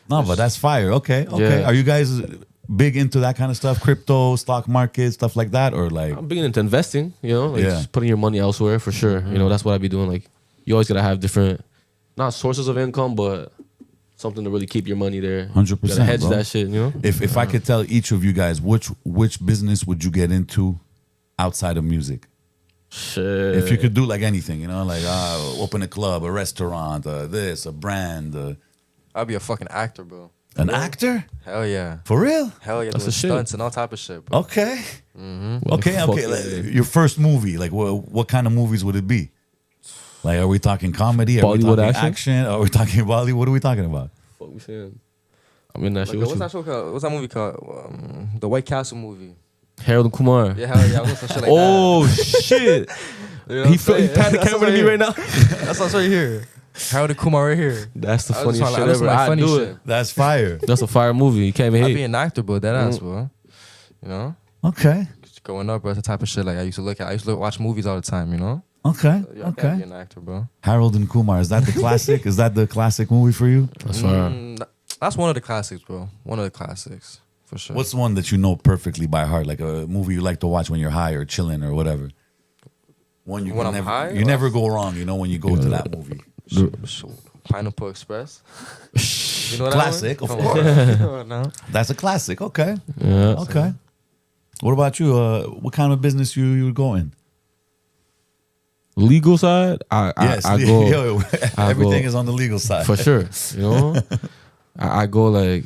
A: No, but that's fire. Okay.
B: Yeah.
A: Are you guys big into that kind of stuff? Crypto, stock market, stuff like that? Or like,
B: I'm big into investing, like
A: Yeah.
B: just putting your money elsewhere for sure. That's what I be doing. Like you always gotta have different, not sources of income, but something to really keep your money there.
A: 100%,
B: You gotta hedge
A: bro.
B: that shit,
A: if I could tell each of you guys which business would you get into outside of music?
B: Shit.
A: If you could do like anything, like open a club, a restaurant, a brand,
C: I'd be a fucking actor, bro.
A: an actor?
C: Hell yeah.
A: For real?
C: Hell yeah.
B: That's
C: Doing
B: the shit.
C: stunts and all type of shit, bro.
A: Okay.
B: Well,
A: Okay.
B: fuck
A: Like,
B: yeah.
A: your first movie, like what kind of movies would it be? Like, are we talking comedy? Are we
B: Bollywood
A: talking
B: action?
A: action? Are we talking Bollywood? What are we talking about?
B: Fuck we saying? I'm in that shit.
C: What's
B: What
C: that show called? What's that movie called? The White Castle movie.
B: Harold and Kumar.
C: Yeah, hell yeah. I was some shit like
B: Oh shit!
C: that. You know what I'm
B: He
C: saying?
B: patted the
C: That's
B: camera to me right now.
C: That's what's right here. Harold and Kumar right here.
B: That's the
C: I
B: funniest
C: just
B: shit
C: wanna- I just
B: ever.
C: like
B: I
C: funny
B: do
C: shit.
B: it.
A: That's fire.
B: That's a fire movie. You can't even
C: I'd be
B: hate.
C: an actor, bro. That ass, bro. You know?
A: Okay.
C: Growing up, bro, that's the type of shit like I used to look at. I used to watch movies all the time, you know?
A: Okay.
C: Yeah, I
A: Okay.
C: gotta be an actor, bro.
A: Harold and Kumar. Is that the classic? Is that the classic movie for you?
B: That's fire.
C: That's one of the classics, bro. One of the classics, for sure.
A: What's one that you know perfectly by heart? Like a movie you like to watch when you're high or chilling or whatever. One you
C: When
A: can
C: I'm
A: never,
C: high?
A: you never go wrong. When you go to that movie.
C: Pineapple Express? You know what
A: Classic,
C: that
A: of
C: one?
A: course.
C: Come on now.
A: That's a classic. Okay.
B: Yeah.
A: Okay. What about you? What kind of business you would go in?
B: Legal side, I go
A: Yo,
B: I
A: everything
B: go-
A: is on the legal side.
B: for sure. I go like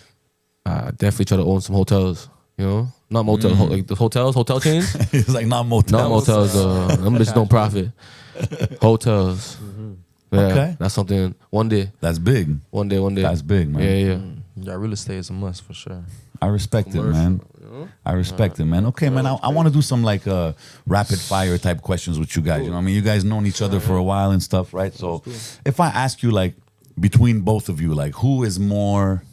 B: I definitely try to own some hotels. Not motels, like the hotels, hotel chains.
A: It's like not motels.
B: Not motels. Them bitches don't profit. Hotels. Yeah,
A: Okay.
B: that's something. One day.
A: That's big.
B: One day.
A: That's big, man.
B: Yeah.
C: Yeah, real estate is a must, for sure.
A: I respect it, man. I respect it, man. Okay, man. I want to do some like rapid fire type questions with you guys. You know what I mean? You guys known each other for a while and stuff, right? So if I ask you like between both of you, like who is more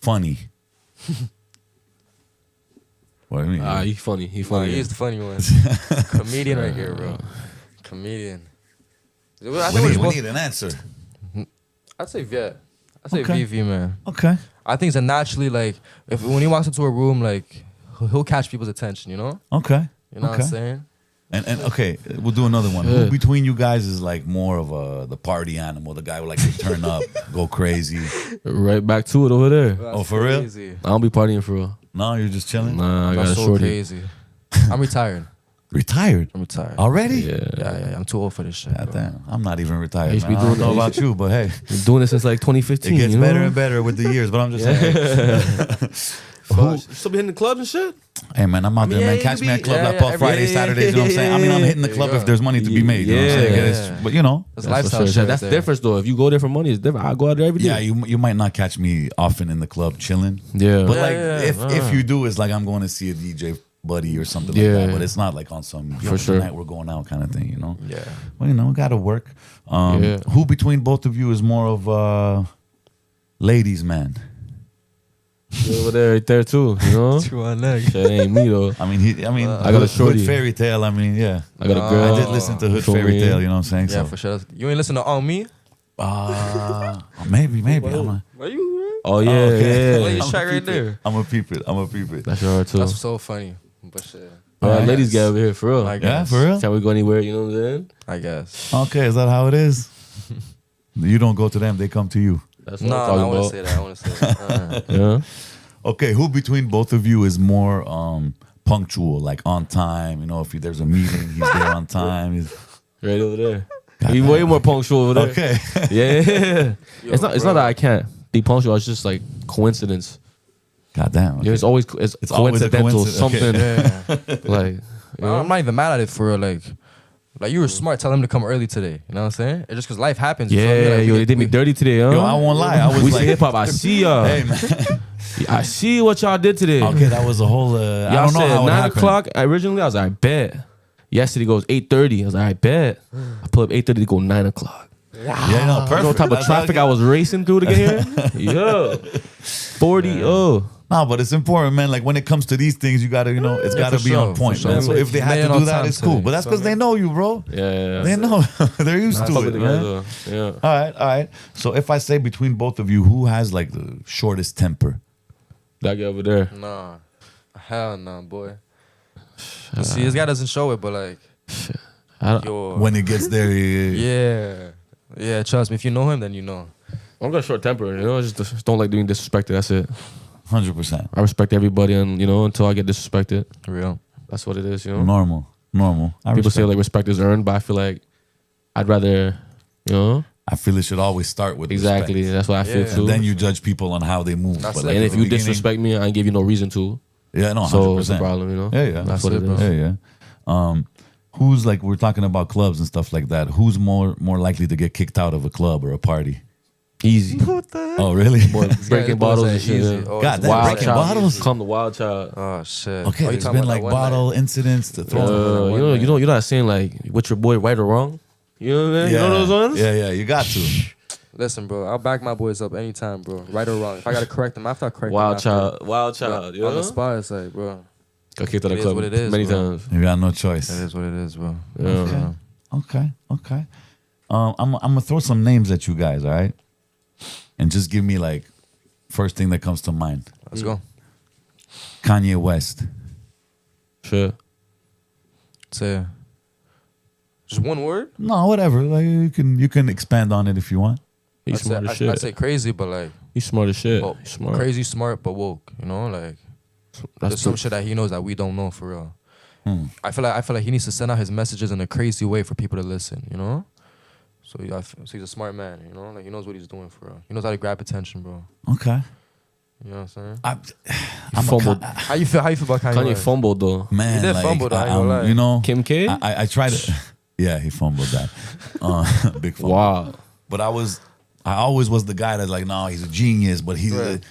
A: funny? What do you mean?
B: He funny. He
C: Nah,
B: funny.
C: he's the funny one. Comedian right here, bro. Comedian.
A: we need an answer.
C: I'd say Viet. I'd say
A: Okay.
C: VV, man.
A: Okay.
C: I think it's a naturally like when he walks into a room, like he'll catch people's attention. You know
A: Okay.
C: what I'm
A: Okay.
C: saying?
A: And okay, we'll do another one. Who between you guys is like more of the party animal, the guy who like to turn up, go crazy?
B: Right back to it over there.
A: Oh, for real?
C: Crazy.
B: I don't be partying for real.
A: No, you're just chilling.
B: Nah, I got
C: That's
B: a
C: so
B: shorty.
C: crazy. I'm retired.
A: Retired
C: I'm retired.
A: already?
B: Yeah.
C: I'm too old for this shit.
A: God
C: bro.
A: damn, I'm not even retired.
B: used to
A: Man.
B: be
A: I don't
B: doing
A: know
B: that.
A: about you, but hey,
B: Been doing it since like 2015.
A: it gets
B: you know?
A: better and better with the years. But I'm just saying, hey.
B: Fuck. You still be hitting the clubs and shit?
A: Hey man, I'm out there, man.
B: yeah,
A: Catch
B: you
A: me
B: be-
A: at Club
C: yeah,
A: La Paul
C: yeah,
A: Friday,
C: yeah,
A: Saturdays. You know what I'm saying? I mean, I'm hitting the club if there's money to be made. You know what I'm saying?
B: Yeah.
A: But you know,
C: That's
B: For
C: lifestyle
B: sure.
C: shit.
B: That's
C: there.
B: different though. If you go there for money, it's different. I go out there every day.
A: yeah, you might not catch me often in the club chilling.
B: Yeah.
A: But
C: Yeah,
A: like
C: yeah.
A: if you do, it's like I'm going to see a DJ buddy or something like
B: Yeah.
A: that. But it's not like on some
B: For sure.
A: tonight we're going out kind of thing. You know?
C: Yeah.
A: Well, you know, gotta work.
B: Yeah.
A: Who between both of you is more of ladies man?
B: You over there, right there too. You know.
C: True on that.
B: Shit ain't me though.
A: I mean,
B: I got a shorty.
A: Hood Fairy Tale. I mean, yeah.
B: I got a
C: No.
B: girl.
A: I did listen to Hood
B: Show
A: Fairy
B: me.
A: Tale. You know what I'm saying?
C: Yeah,
A: So,
C: for sure. You ain't listen to On Me?
A: maybe. I'm
C: Are you?
B: Oh yeah,
A: okay.
B: yeah.
C: Ladies track right there.
A: a peep it.
B: That's your too.
C: That's so funny. But shit.
B: All right,
A: Nice.
B: ladies, get over here for real.
C: I
A: Yeah,
C: guess.
A: for real.
B: Can we go anywhere? You know what I'm saying?
C: I guess.
A: Okay, is that how it is? You don't go to them; they come to you.
B: That's what
C: No,
B: I'm
C: I
B: talking
C: want to
B: about.
C: say that. I want to say that.
B: Yeah.
A: Okay, who between both of you is more punctual, like on time? You know, if there's a meeting, he's there on time.
B: Right over there. He's way more punctual over there.
A: Okay.
B: Yeah.
C: Yo,
B: it's not
C: bro.
B: that I can't be punctual. It's just like coincidence.
A: Goddamn.
B: Yeah, it's always it's
A: always a
B: coincidental.
A: coincidence.
B: Something like you know?
C: I'm not even mad at it for real. Like you were smart. Tell him to come early today. You know what I'm saying? It's just because life happens. You feel me?
B: Yeah,
C: Like,
B: yo,
C: we-
B: they did me
C: we-
B: dirty today, huh?
A: Yo, I won't lie. I was
B: We
A: like,
B: see hip hop. I see y'all.
A: hey man.
B: I see what y'all did today.
A: Okay, that was a whole. I
B: Y'all
A: don't know
B: said
A: how it
B: 9
A: happened.
B: o'clock. Originally, I was like, I bet. Yesterday goes 8:30. I was like, I bet. I pull up 8:30 to go 9 o'clock.
A: Yeah, no, perfect.
B: You know what type of
A: That's
B: traffic
A: how
B: I was racing through to get here? Yo. 40. Oh.
A: No, but it's important, man. Like when it comes to these things, you gotta, it's
C: Yeah,
A: gotta
C: for
A: be
C: sure,
A: on point,
C: for
A: man.
C: sure.
A: So if they had
C: Man
A: to
C: on
A: do that,
C: time
A: it's cool.
C: today.
A: But that's because they know you, bro.
B: Yeah.
A: They know. They're used
B: I
A: to
B: fuck
A: it,
B: with the
A: man.
B: guys, though. Yeah.
A: All right. So if I say between both of you, who has like the shortest temper?
B: That guy over there.
C: Nah. Hell no, boy. You see, this guy doesn't show it, but like,
B: I don't,
C: yo.
A: When it gets there,
C: Yeah. Yeah, trust me. If you know him, then you know.
B: I'm got short temper, you know. Just don't like being disrespected. That's it.
A: 100%.
B: I respect everybody, and until I get disrespected,
C: Real.
B: that's what it is. You know.
A: Normal.
B: People say like respect is earned, but I feel like I'd rather,
A: I feel it should always start with
B: exactly.
A: respect.
B: That's what I feel
C: Yeah.
B: too.
A: And then you judge people on how they move.
C: That's
A: But
C: it.
A: like
B: and
A: at
B: if
A: the
B: you
A: beginning-
B: disrespect me, I ain't give you no reason to.
A: yeah, no, 100%.
B: So it's a problem,
A: Yeah, yeah.
B: That's what it
C: it,
B: is.
C: bro.
A: Yeah. Who's like we're talking about clubs and stuff like that? Who's more likely to get kicked out of a club or a party?
B: Easy.
C: What the heck?
A: Oh, really?
B: Boy, breaking bottles and shit.
C: Easy.
B: yeah.
C: Oh,
A: God
C: it's
A: damn,
C: wild
A: breaking
C: child.
A: bottles?
B: Come the wild child.
C: Oh shit.
A: Okay,
C: Oh, you
A: it's
C: talking
A: been
C: about
A: like
C: that one
A: bottle
C: night?
A: incidents to throw.
B: You're not saying like what's your boy right or wrong. You know what I mean? You know those ones?
A: Yeah, you got to.
C: Listen, bro. I'll back my boys up anytime, bro. Right or wrong. If I gotta correct them, after I correct
B: Wild
C: them. after.
B: child. You
C: On
B: know?
C: the spot, it's like, bro.
B: Got kicked out of
C: It
B: the
C: is
B: club
C: what it is,
B: many
C: bro.
B: times.
A: You got no choice.
C: It is what it is, bro.
B: Yeah.
A: Okay. I'm gonna throw some names at you guys, all right? And just give me like first thing that comes to mind.
C: Let's go.
A: Kanye West.
B: Sure.
C: Say just one word.
A: No, whatever. Like you can expand on it if you want.
B: He's smart as shit.
C: I'd say crazy, but like
B: He's smart as shit.
C: well,
B: He's smart.
C: crazy, smart, but woke. You know, like
B: That's
C: there's some
B: true.
C: shit that he knows that we don't know for real. I feel like he needs to send out his messages in a crazy way for people to listen. You know. So, so he's a smart man. You know, like he knows what he's doing for real. He knows how to grab attention, bro.
A: Okay.
C: You know what I'm saying?
B: He fumbled.
C: How you feel about Kanye?
B: Kanye
C: West?
B: fumbled though.
A: Man,
C: He did
A: like,
C: fumble, though, I ain't gonna lie.
A: you know,
B: Kim K?
A: I tried to. Yeah, he fumbled that. Big fumble.
B: Wow.
A: But I always was the guy that's like, no, he's a genius, but he's.
C: Right.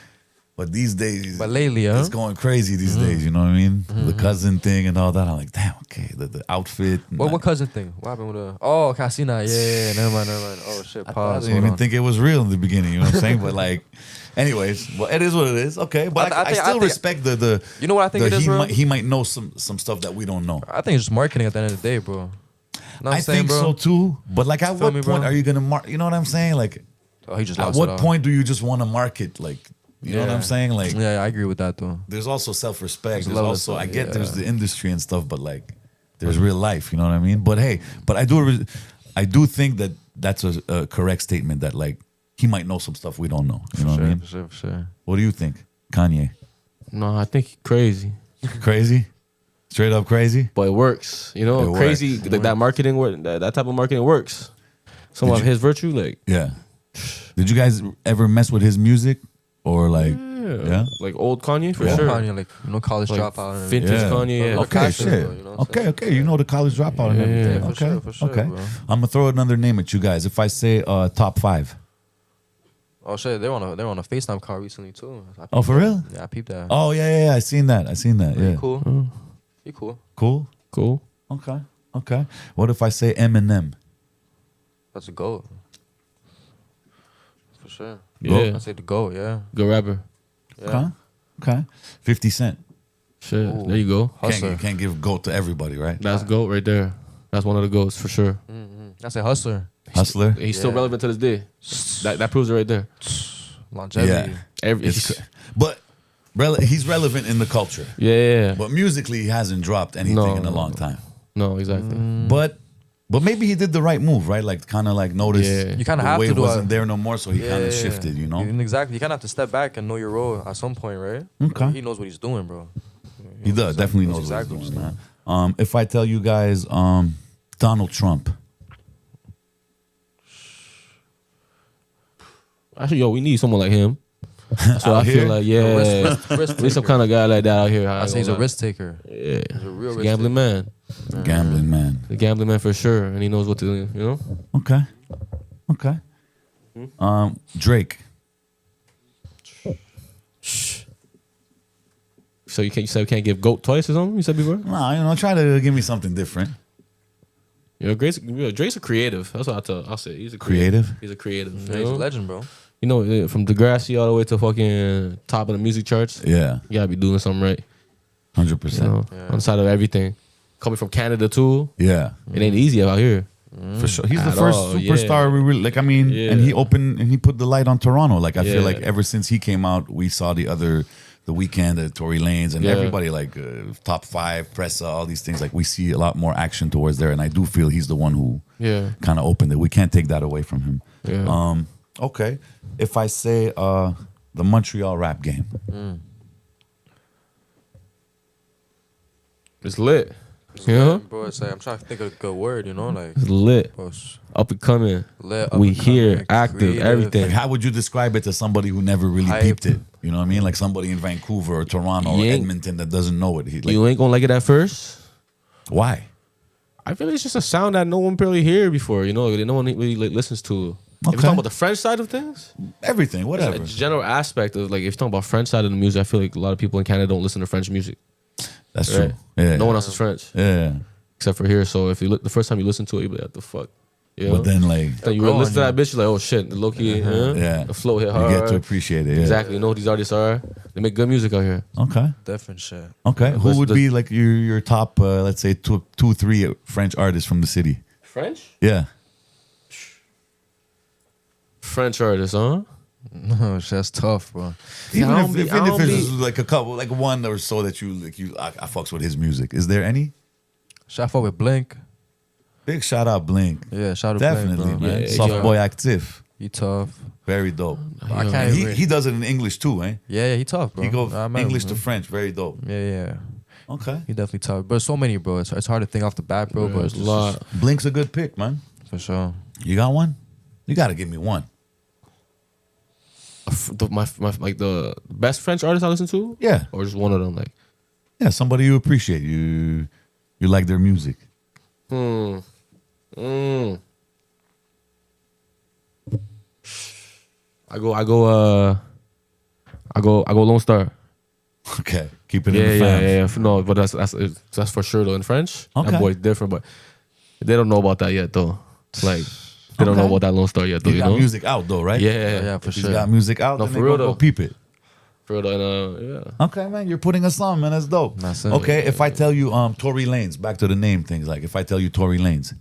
A: But these days,
C: But lately, huh?
A: it's going crazy these days. You know what I mean? The cousin thing and all that. I'm like, damn, okay, the outfit.
C: What cousin thing? What happened with the? Oh, Casina. Yeah. Never mind. Oh shit.
A: I
C: Pause.
A: didn't
C: Hold
A: even
C: on.
A: think it was real in the beginning. You know what I'm saying? But like, anyways, well, it is what it is. Okay, but I still respect the.
C: You know what I think it is, bro?
A: he might know some stuff that we don't know.
C: I think it's just marketing at the end of the day, bro. Know what
A: I
C: I'm saying,
A: think
C: bro?
A: so too. But like, at
C: Feel
A: what
C: me,
A: point
C: bro?
A: are you gonna mark? You know what I'm saying? Like,
C: Oh, he just
A: at
C: lost
A: what
C: it all.
A: point do you just want to market? Like, you know what I'm saying? Like,
C: Yeah, I agree with that though.
A: there's also self-respect.
C: There's
A: There's
C: love
A: also,
C: as
A: I
C: well,
A: get
C: yeah.
A: there's the industry and stuff, but like, there's real life. You know what I mean? But hey, but I do think that that's a correct statement that like he might know some stuff we don't know. You know what I mean?
C: For sure.
A: What do you think, Kanye?
B: No, I think he's crazy.
A: Crazy? Straight up crazy?
B: But it works. You know,
A: It
B: crazy
A: works.
B: like that marketing work that type of marketing works. Some of his virtue, like
A: Yeah. Did you guys ever mess with his music or like? Yeah.
B: Like old Kanye for
C: Yeah.
B: sure.
C: Kanye, like college dropout. And
B: Vintage
A: Yeah.
B: Kanye. Yeah.
A: Okay,
C: Passion,
A: shit.
C: bro, you know what I'm
A: Okay. You know the college dropout and everything.
B: Yeah,
A: Okay.
C: for sure,
A: okay.
C: bro.
A: I'm gonna throw another name at you guys. If I say top 5.
C: Oh shit, they're on a FaceTime call recently too.
A: Oh, for real?
C: Yeah, I peeped that.
A: Oh yeah. I seen that. Yeah.
C: Cool. He cool.
A: Cool. Okay. What if I say Eminem?
C: That's a goat. For sure.
B: Yeah.
C: I say the goat. Yeah.
B: Good rapper.
C: Yeah.
A: Okay. 50 Cent.
B: Shit.
C: Ooh.
B: There you go.
C: Hustler.
A: You can't give GOAT to everybody, right?
B: That's GOAT right there. That's one of the GOATs for sure.
C: I say hustler.
A: Hustler.
B: He's still
C: Yeah.
B: relevant to this day. That proves it right there.
C: Longevity.
A: Yeah. But he's relevant in the culture.
B: Yeah.
A: But musically, he hasn't dropped anything in a long time.
B: No, exactly.
A: But maybe he did the right move, right? Like kind of like notice
B: Yeah.
C: You kinda
A: the
C: have to
A: wave
C: do
A: wasn't
C: a-
A: there no more, so he kind of shifted, you know?
C: Exactly. You kind of have to step back and know your role at some point, right?
A: Okay.
C: He knows what he's doing, bro.
A: He does, definitely knows
C: exactly
A: what
C: what
A: he's
C: he's
A: doing, man. If I tell you guys Donald Trump.
B: Actually, we need someone like him. That's what
A: Out
B: I
A: here?
B: feel like. Yeah.
C: Risk
B: We need some
C: taker.
B: kind of guy like that out here.
C: I say he's a risk taker.
B: Yeah.
C: He's a real
B: He's a
C: risk
B: gambling man.
A: Gambling man.
B: The gambling man for sure. And he knows what to do, you know?
A: Okay. Drake.
B: So you said you can't give GOAT twice or something? You said before?
A: Nah, try to give me something different.
B: Drake's a creative. That's what I'll say. He's a
A: Creative?
B: He's a creative.
C: Yeah,
B: You
C: he's a
B: know?
C: legend, bro.
B: You know, from Degrassi all the way to fucking top of the music charts.
A: Yeah,
B: You gotta be doing something right.
A: 100%.
B: You know, on the side of everything. Coming from Canada too,
A: Yeah,
B: it ain't easy out here.
A: for sure. He's the
B: At
A: first
B: all,
A: superstar we really
B: Yeah.
A: and he put the light on Toronto. Like I feel
B: Yeah.
A: like ever since he came out, we saw the Weeknd, Tory Lanez, and
B: Yeah.
A: everybody like top 5, Pressa, all these things. Like we see a lot more action towards there, and I do feel he's the one who
B: Yeah.
A: kind of opened it. We can't take that away from him.
B: Yeah.
A: Okay, if I say the Montreal rap game,
B: It's lit. You know?
C: Bro, it's like, I'm trying to think of a good word, you know? Like,
B: It's lit.
C: bro, it's
B: Up and coming.
C: lit,
B: We
C: up and
B: here,
C: coming,
B: active,
C: creative.
B: everything.
A: like, how would you describe it to somebody who never really
C: Hype.
A: peeped it? You know what I mean? Like somebody in Vancouver or Toronto or
B: You ain't-
A: Edmonton that doesn't know it.
B: You ain't gonna like it at first.
A: Why?
B: I feel like it's just a sound that no one really heard before, you know, that no one really listens to. If you're
A: Okay.
B: talking about the French side of things,
A: Everything, whatever.
B: a general aspect of like if you're talking about French side of the music, I feel like a lot of people in Canada don't listen to French music.
A: That's
B: Right?
A: true. Yeah.
B: No one else is French
A: Yeah.
B: except for here. So if you look the first time you listen to it, you be like, what the fuck? You know?
A: But then like
B: Then you
C: Go on,
B: listen to
C: yeah.
B: that bitch, you're like, oh shit, the low key,
A: Yeah.
B: the flow hit
A: you
B: hard.
A: get to appreciate it. Yeah.
B: Exactly. You know who these artists are? They make good music out here.
A: Okay.
C: Different shit.
A: Okay. Who
B: What's
A: would
B: the-
A: be like your top let's say two, 3 French artists from the city?
B: French?
A: Yeah.
B: French artists, huh?
C: No, that's tough, bro.
A: Even
B: I
A: if,
B: don't be-
A: even
B: I
A: if
B: don't
A: it's
B: be-
A: like a couple, like one or so that I fucks with his music. Is there any?
C: Shout out with Blink.
A: Big shout out Blink.
C: Yeah, shout out
A: Definitely,
C: Blink, bro.
A: man.
B: Yeah,
A: Soft
B: yeah.
A: boy active.
C: He tough.
A: Very dope.
C: I can't
A: And
C: even.
A: he does it in English too, eh?
C: Yeah, he tough, bro.
A: He goes
C: I met
A: English
C: him,
A: to
C: bro.
A: French. Very dope.
C: Yeah.
A: Okay.
C: He definitely tough. But so many, bro. It's hard to think off the bat, bro. But
B: There's
C: it's
B: a lot.
A: Blink's a good pick, man.
C: for sure.
A: You got one? You got to give me one.
B: My like the best French artist I listen to?
A: Yeah.
B: Or just one of them, like.
A: Yeah, somebody you appreciate. You like their music.
B: I go Lone Star.
A: Okay. Keep it in
B: Yeah,
A: the fam.
B: yeah. No, but that's for sure though. In French,
A: Okay.
B: that boy's different, but they don't know about that yet though. It's like they don't know
A: Okay.
B: about that Lone Star yet though.
A: He
B: You
A: got
B: know?
A: music out though, right?
B: Yeah,
C: For
A: He's
C: sure.
A: got music out.
B: No,
A: then
B: for
A: they
B: real
A: go
B: though.
A: peep it.
B: For real though, and, yeah.
A: Okay, man, you're putting us on, man. That's dope.
C: That's it.
A: Okay, if I tell you Tory Lanez, back to the name things, like if I tell you Tory Lanez.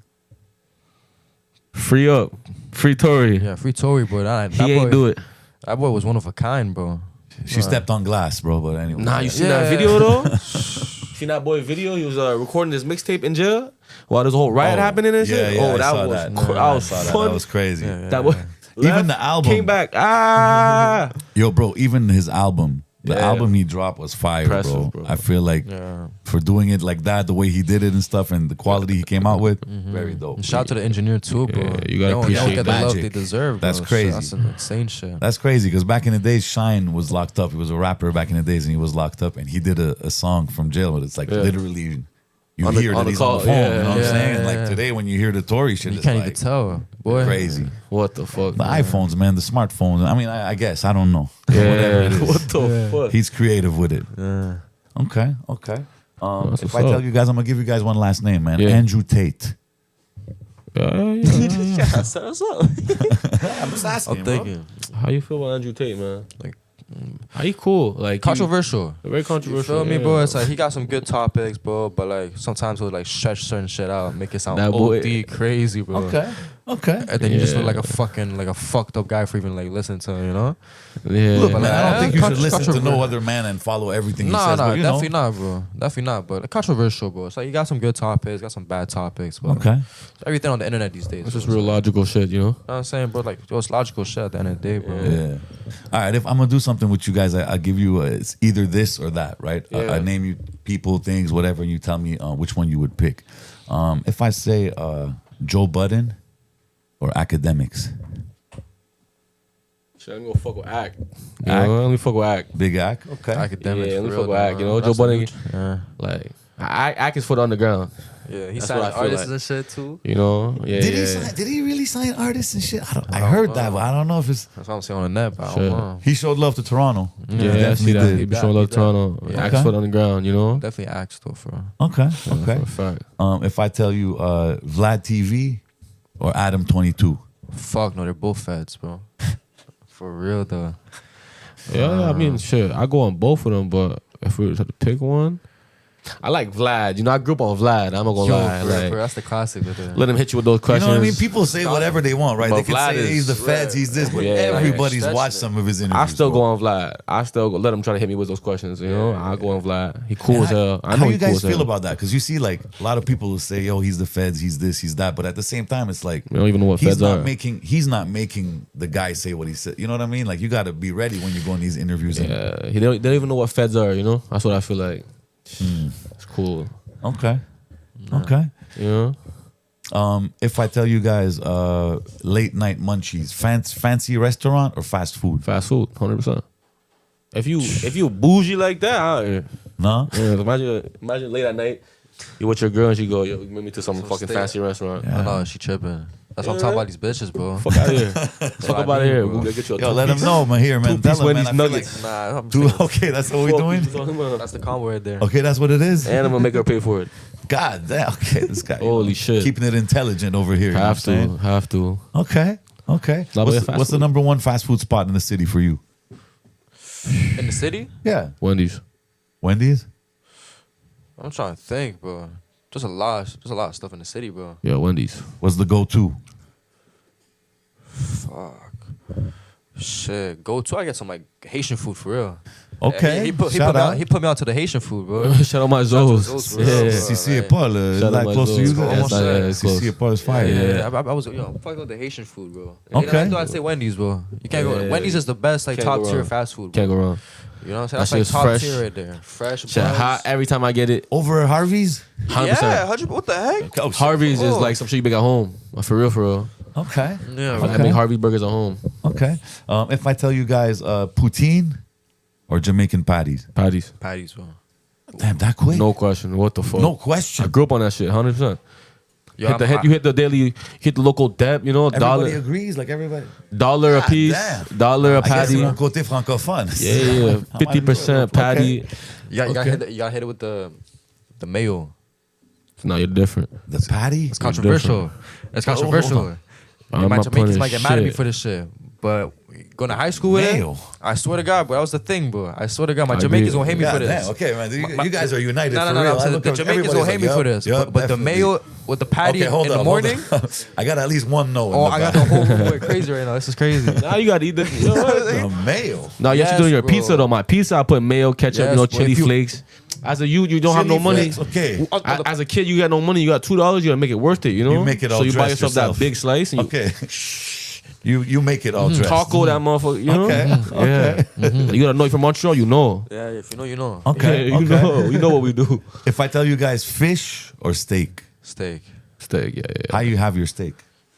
B: Free up, free Tory.
C: Yeah, free Tory, bro. That
B: He ain't
C: boy,
B: do it.
C: That boy was one of a kind, bro.
A: She stepped on glass, bro, but anyway.
B: Nah, you seen
C: Yeah.
B: that video though? Seen that boy video? He was recording his mixtape in jail while there's a whole riot happening and shit.
A: Yeah,
B: Oh,
A: I
B: that
A: saw
B: was
A: that.
B: that
A: I
B: was
A: saw that.
B: fun.
A: That was crazy.
C: Yeah.
B: That boy
A: Even
B: left,
A: the album.
B: came back. Ah,
A: Yo, bro, even his album The album he dropped was fire,
B: Impressive,
A: bro.
B: bro.
A: I feel like for doing it like that, the way he did it and stuff, and the quality he came out with, very dope.
C: And shout out to the engineer too, bro.
B: Yeah, you gotta
C: they don't
B: appreciate
C: get the love
A: Magic.
C: they deserve. Bro.
A: That's crazy.
C: That's some insane shit.
A: That's crazy because back in the days, Shine was locked up. He was a rapper back in the days, and he was locked up. And he did a song from jail, but it's like literally you
B: On the-
A: hear
B: on
A: that
B: the
A: he's
B: call,
A: on the phone.
B: yeah,
A: you know what I'm
C: yeah,
A: saying?
C: yeah.
A: Like today, when you hear the Tory shit,
C: You
A: it's
C: can't
A: like
C: even tell, boy.
A: crazy.
B: What the fuck?
A: The iPhones, man, the smartphones. I mean, I guess I don't know.
B: Yeah.
A: Whatever it is.
B: What the fuck?
A: He's creative with it.
C: Yeah.
A: Okay.
B: That's
A: If
B: what's
A: I tell
B: up.
A: you guys, I'm gonna give you guys one last name, man.
B: Yeah.
A: Andrew Tate.
B: Yeah.
C: I'm
A: just asking.
C: I'm thinking.
B: How you feel about Andrew Tate, man?
C: Like,
B: How you cool? Like
C: controversial.
B: Very
C: You
B: controversial.
C: feel me,
B: yeah.
C: bro? It's like he got some good topics, bro, but like sometimes he'll like stretch certain shit out, make it sound
B: That boy-
C: OD crazy, bro.
A: Okay.
C: And then you just look
B: Yeah.
C: like a fucked up guy for even like listening to him, you know?
B: Yeah.
A: Look, man, I don't think you should listen to no
C: controversial.
A: other man and follow everything he
C: Nah,
A: says. But, you know.
C: definitely not, bro. Definitely not. But controversial, bro. It's like you got some good topics, got some bad topics, but
A: Okay.
C: everything on the internet these days.
B: It's just
C: bro.
B: real logical shit, you know?
C: You know what I'm saying, bro? Like, it's logical shit at the end of the day, bro.
A: Yeah. All right. If I'm gonna do something with you guys, I'll give you it's either this or that, right?
B: Yeah.
A: I name you people, things, whatever, and you tell me which one you would pick. If I say Joe Budden or academics,
B: Shit, let me go fuck with Act. You
A: Act?
B: know, let me fuck with Act.
A: Big Act. Okay.
C: Academics,
B: Yeah, let
C: for
B: me
C: real,
B: fuck with
C: though,
B: Act, you know?
C: man.
B: Joe
C: That's
B: Budden,
C: huge. Yeah.
B: like, Act is for the underground.
C: Yeah, he
B: That's
C: signed
B: what I feel
C: artists
B: like.
C: and shit too.
B: You know? Yeah,
A: Did
B: yeah.
A: he sign, did he really sign artists and shit? I
C: don't
A: heard
C: know.
A: that, but I don't know if it's.
C: That's what I'm saying on the net, but I
B: Sure.
C: don't know.
A: He showed love to Toronto.
B: Yeah, I
A: definitely
B: see that.
A: did.
B: He be showing love to Toronto.
C: Yeah.
B: Act
A: Okay.
B: for the underground, you know?
C: Definitely asked though, for
A: Okay.
B: Yeah,
A: Okay.
B: For a fact.
A: If I tell you Vlad TV or Adam 22.
C: fuck no, they're both feds, bro. For real though.
B: Yeah, I mean, shit, I go on both of them, but if we were to pick one, I like Vlad. You know, I grew up on Vlad. I'm not gonna lie.
C: bro,
B: Like,
C: that's the classic. Right there.
B: let him hit you with those
A: You
B: questions.
A: know what I mean? People say whatever they want, right?
B: But
A: They can
B: Vlad
A: say he's the
B: is-
A: feds, he's this, but
B: Yeah.
A: everybody's
C: Stretching
A: watched
C: it.
A: some of his interviews.
B: I still
A: bro.
B: go on Vlad. I still go, let him try to hit me with those questions. You know, I go on Vlad. He cool as hell. I know
A: How
B: he
A: you
B: cool
A: guys
B: as hell.
A: feel about that? Because you see, like a lot of people will say, "Yo, he's the feds, he's this, he's that," but at the same time, it's like
B: We don't even know what
A: he's
B: feds
A: not
B: are.
A: he's not making the guy say what he said. You know what I mean? Like you got to be ready when you go in these interviews. and-
B: Yeah, they don't even know what feds are. You know, that's what I feel like. It's cool.
A: Okay. Okay.
B: You know,
A: If I tell you guys, late night munchies, fancy restaurant or fast food?
B: fast food, 100%. If you bougie like that,
A: No.
B: imagine late at night, you with your girl and she go, yo, make me to some fucking
C: stay-
B: fancy restaurant.
A: Yeah.
C: I know she tripping. That's what I'm talking about. These bitches, bro.
B: Fuck out of here. Fuck up out of here.
C: bro.
B: We'll get you a
A: Yo, let him know, man. Here, man.
B: two-piece
A: Tell him, man.
B: Wendy's
A: I feel
B: nuggets.
C: Nah, I'm
A: Like,
C: saying,
A: okay, that's what we're doing.
C: that's the combo right there.
A: Okay, that's what it is.
B: And I'm gonna make her pay for it.
A: God damn. Okay, this guy.
B: Holy shit.
A: Keeping it intelligent over here. You know what I'm
B: Have to.
A: saying? Okay. Okay.
B: Nah, but yeah, fast
A: What's the
B: food.
A: number one fast food spot in the city for you?
C: In the city,
A: Yeah.
B: Wendy's.
A: Wendy's?
C: I'm trying to think, bro. There's a lot of stuff in the city, bro.
B: Yeah, Wendy's.
A: What's the go-to?
C: Fuck. Shit. Go to. I get some like Haitian food for real.
A: Okay.
C: He put
A: Shout out.
C: me on to the Haitian food, bro.
B: Shout out my Zoes.
C: Zoes, bro.
B: Yeah.
C: Yeah.
A: Cici-et-Paul, is
B: Shout out
A: that
B: my
A: close to you
B: Zoes.
A: guys?
C: Almost there.
B: Yeah, it's close.
A: Cici-et-Paul is fire.
C: Yeah, I was I'm fucking with the Haitian food, bro.
A: Okay.
C: I say Wendy's, bro. You can't go.
B: Yeah.
C: Wendy's is the best, like
B: Can't
C: top
B: go
C: tier
B: wrong.
C: fast food. Bro.
B: Can't go wrong.
C: You know what I'm saying?
B: That
C: That's like
B: shit's
C: top
B: fresh.
C: tier right there. Fresh.
B: Shit
C: buns.
B: hot every time I get it.
A: Over Harvey's?
B: 100%.
C: Yeah, 100. What the heck?
A: Oh, shit.
B: Harvey's is
C: Oh.
B: like some shit you make at home. For real, for real.
A: Okay.
C: Yeah,
B: I make Harvey burgers at home.
A: Okay. If I tell you guys poutine or Jamaican patties?
B: Patties.
C: patties, bro.
A: Damn, that quick?
B: No question. What the fuck?
A: No
B: I
A: question.
B: grew up on that shit, 100%.
C: Yo,
B: You hit the daily, hit the local dep, you know,
A: Everybody agrees, like everybody.
B: dollar a
A: God
B: piece,
A: damn.
B: dollar a
A: I guess
B: patty.
A: c'est mon côté francophone.
B: Yeah, 50% patty.
C: You gotta
A: Okay.
C: hit it. You gotta hit it with the mayo.
B: No, you're different.
A: The patty?
C: It's controversial. It's controversial.
A: hold
B: I'm not
C: Jamaicans might
B: putting
C: get mad at me
B: shit.
C: for this shit, but going to high school with
A: Mayo.
C: it, I swear to God, bro, that was the thing, bro. I swear to God, my
B: I
C: Jamaicans
B: agree.
C: gonna hate me for
A: God
C: this.
A: damn. Okay, man.
C: My-
A: You guys are united
C: No,
A: for
C: no,
A: real.
C: no.
A: I
C: The
A: look up-
C: Jamaicans
A: everybody's
C: gonna hate me
A: like,
C: for
A: yup,
C: this,
A: yup,
C: but the
A: definitely.
C: mayo with the patty
A: Okay, hold
C: in
A: on,
C: the
A: hold
C: morning.
A: on. I got at least one no. in
C: Oh,
A: the
C: I got
A: back.
C: the whole going crazy right now. This is crazy.
B: Now you gotta eat the. You know what?
A: The mayo.
B: No, you have to
C: Yes,
B: do your
C: bro.
B: pizza though. My pizza, I put mayo, ketchup,
C: Yes,
B: you know,
C: bro.
B: chili
C: If you-
B: flakes. As a you don't have no
A: Chili
B: money.
A: flakes, okay.
B: As a kid, you got no money. You got $2. You gotta make it worth it. You know.
A: You make it all
B: So you buy
A: dressed
B: yourself
A: yourself.
B: that big slice. And you,
A: Okay. You make it all dressed.
B: Taco that motherfucker. You know?
A: Okay.
B: Yeah. You gotta know you from Montreal. You know.
C: Yeah, if you know, you know.
A: Okay.
B: Yeah, you know what we do.
A: If I tell you guys fish or steak,
C: Steak.
B: Steak. Yeah.
A: how you have your steak?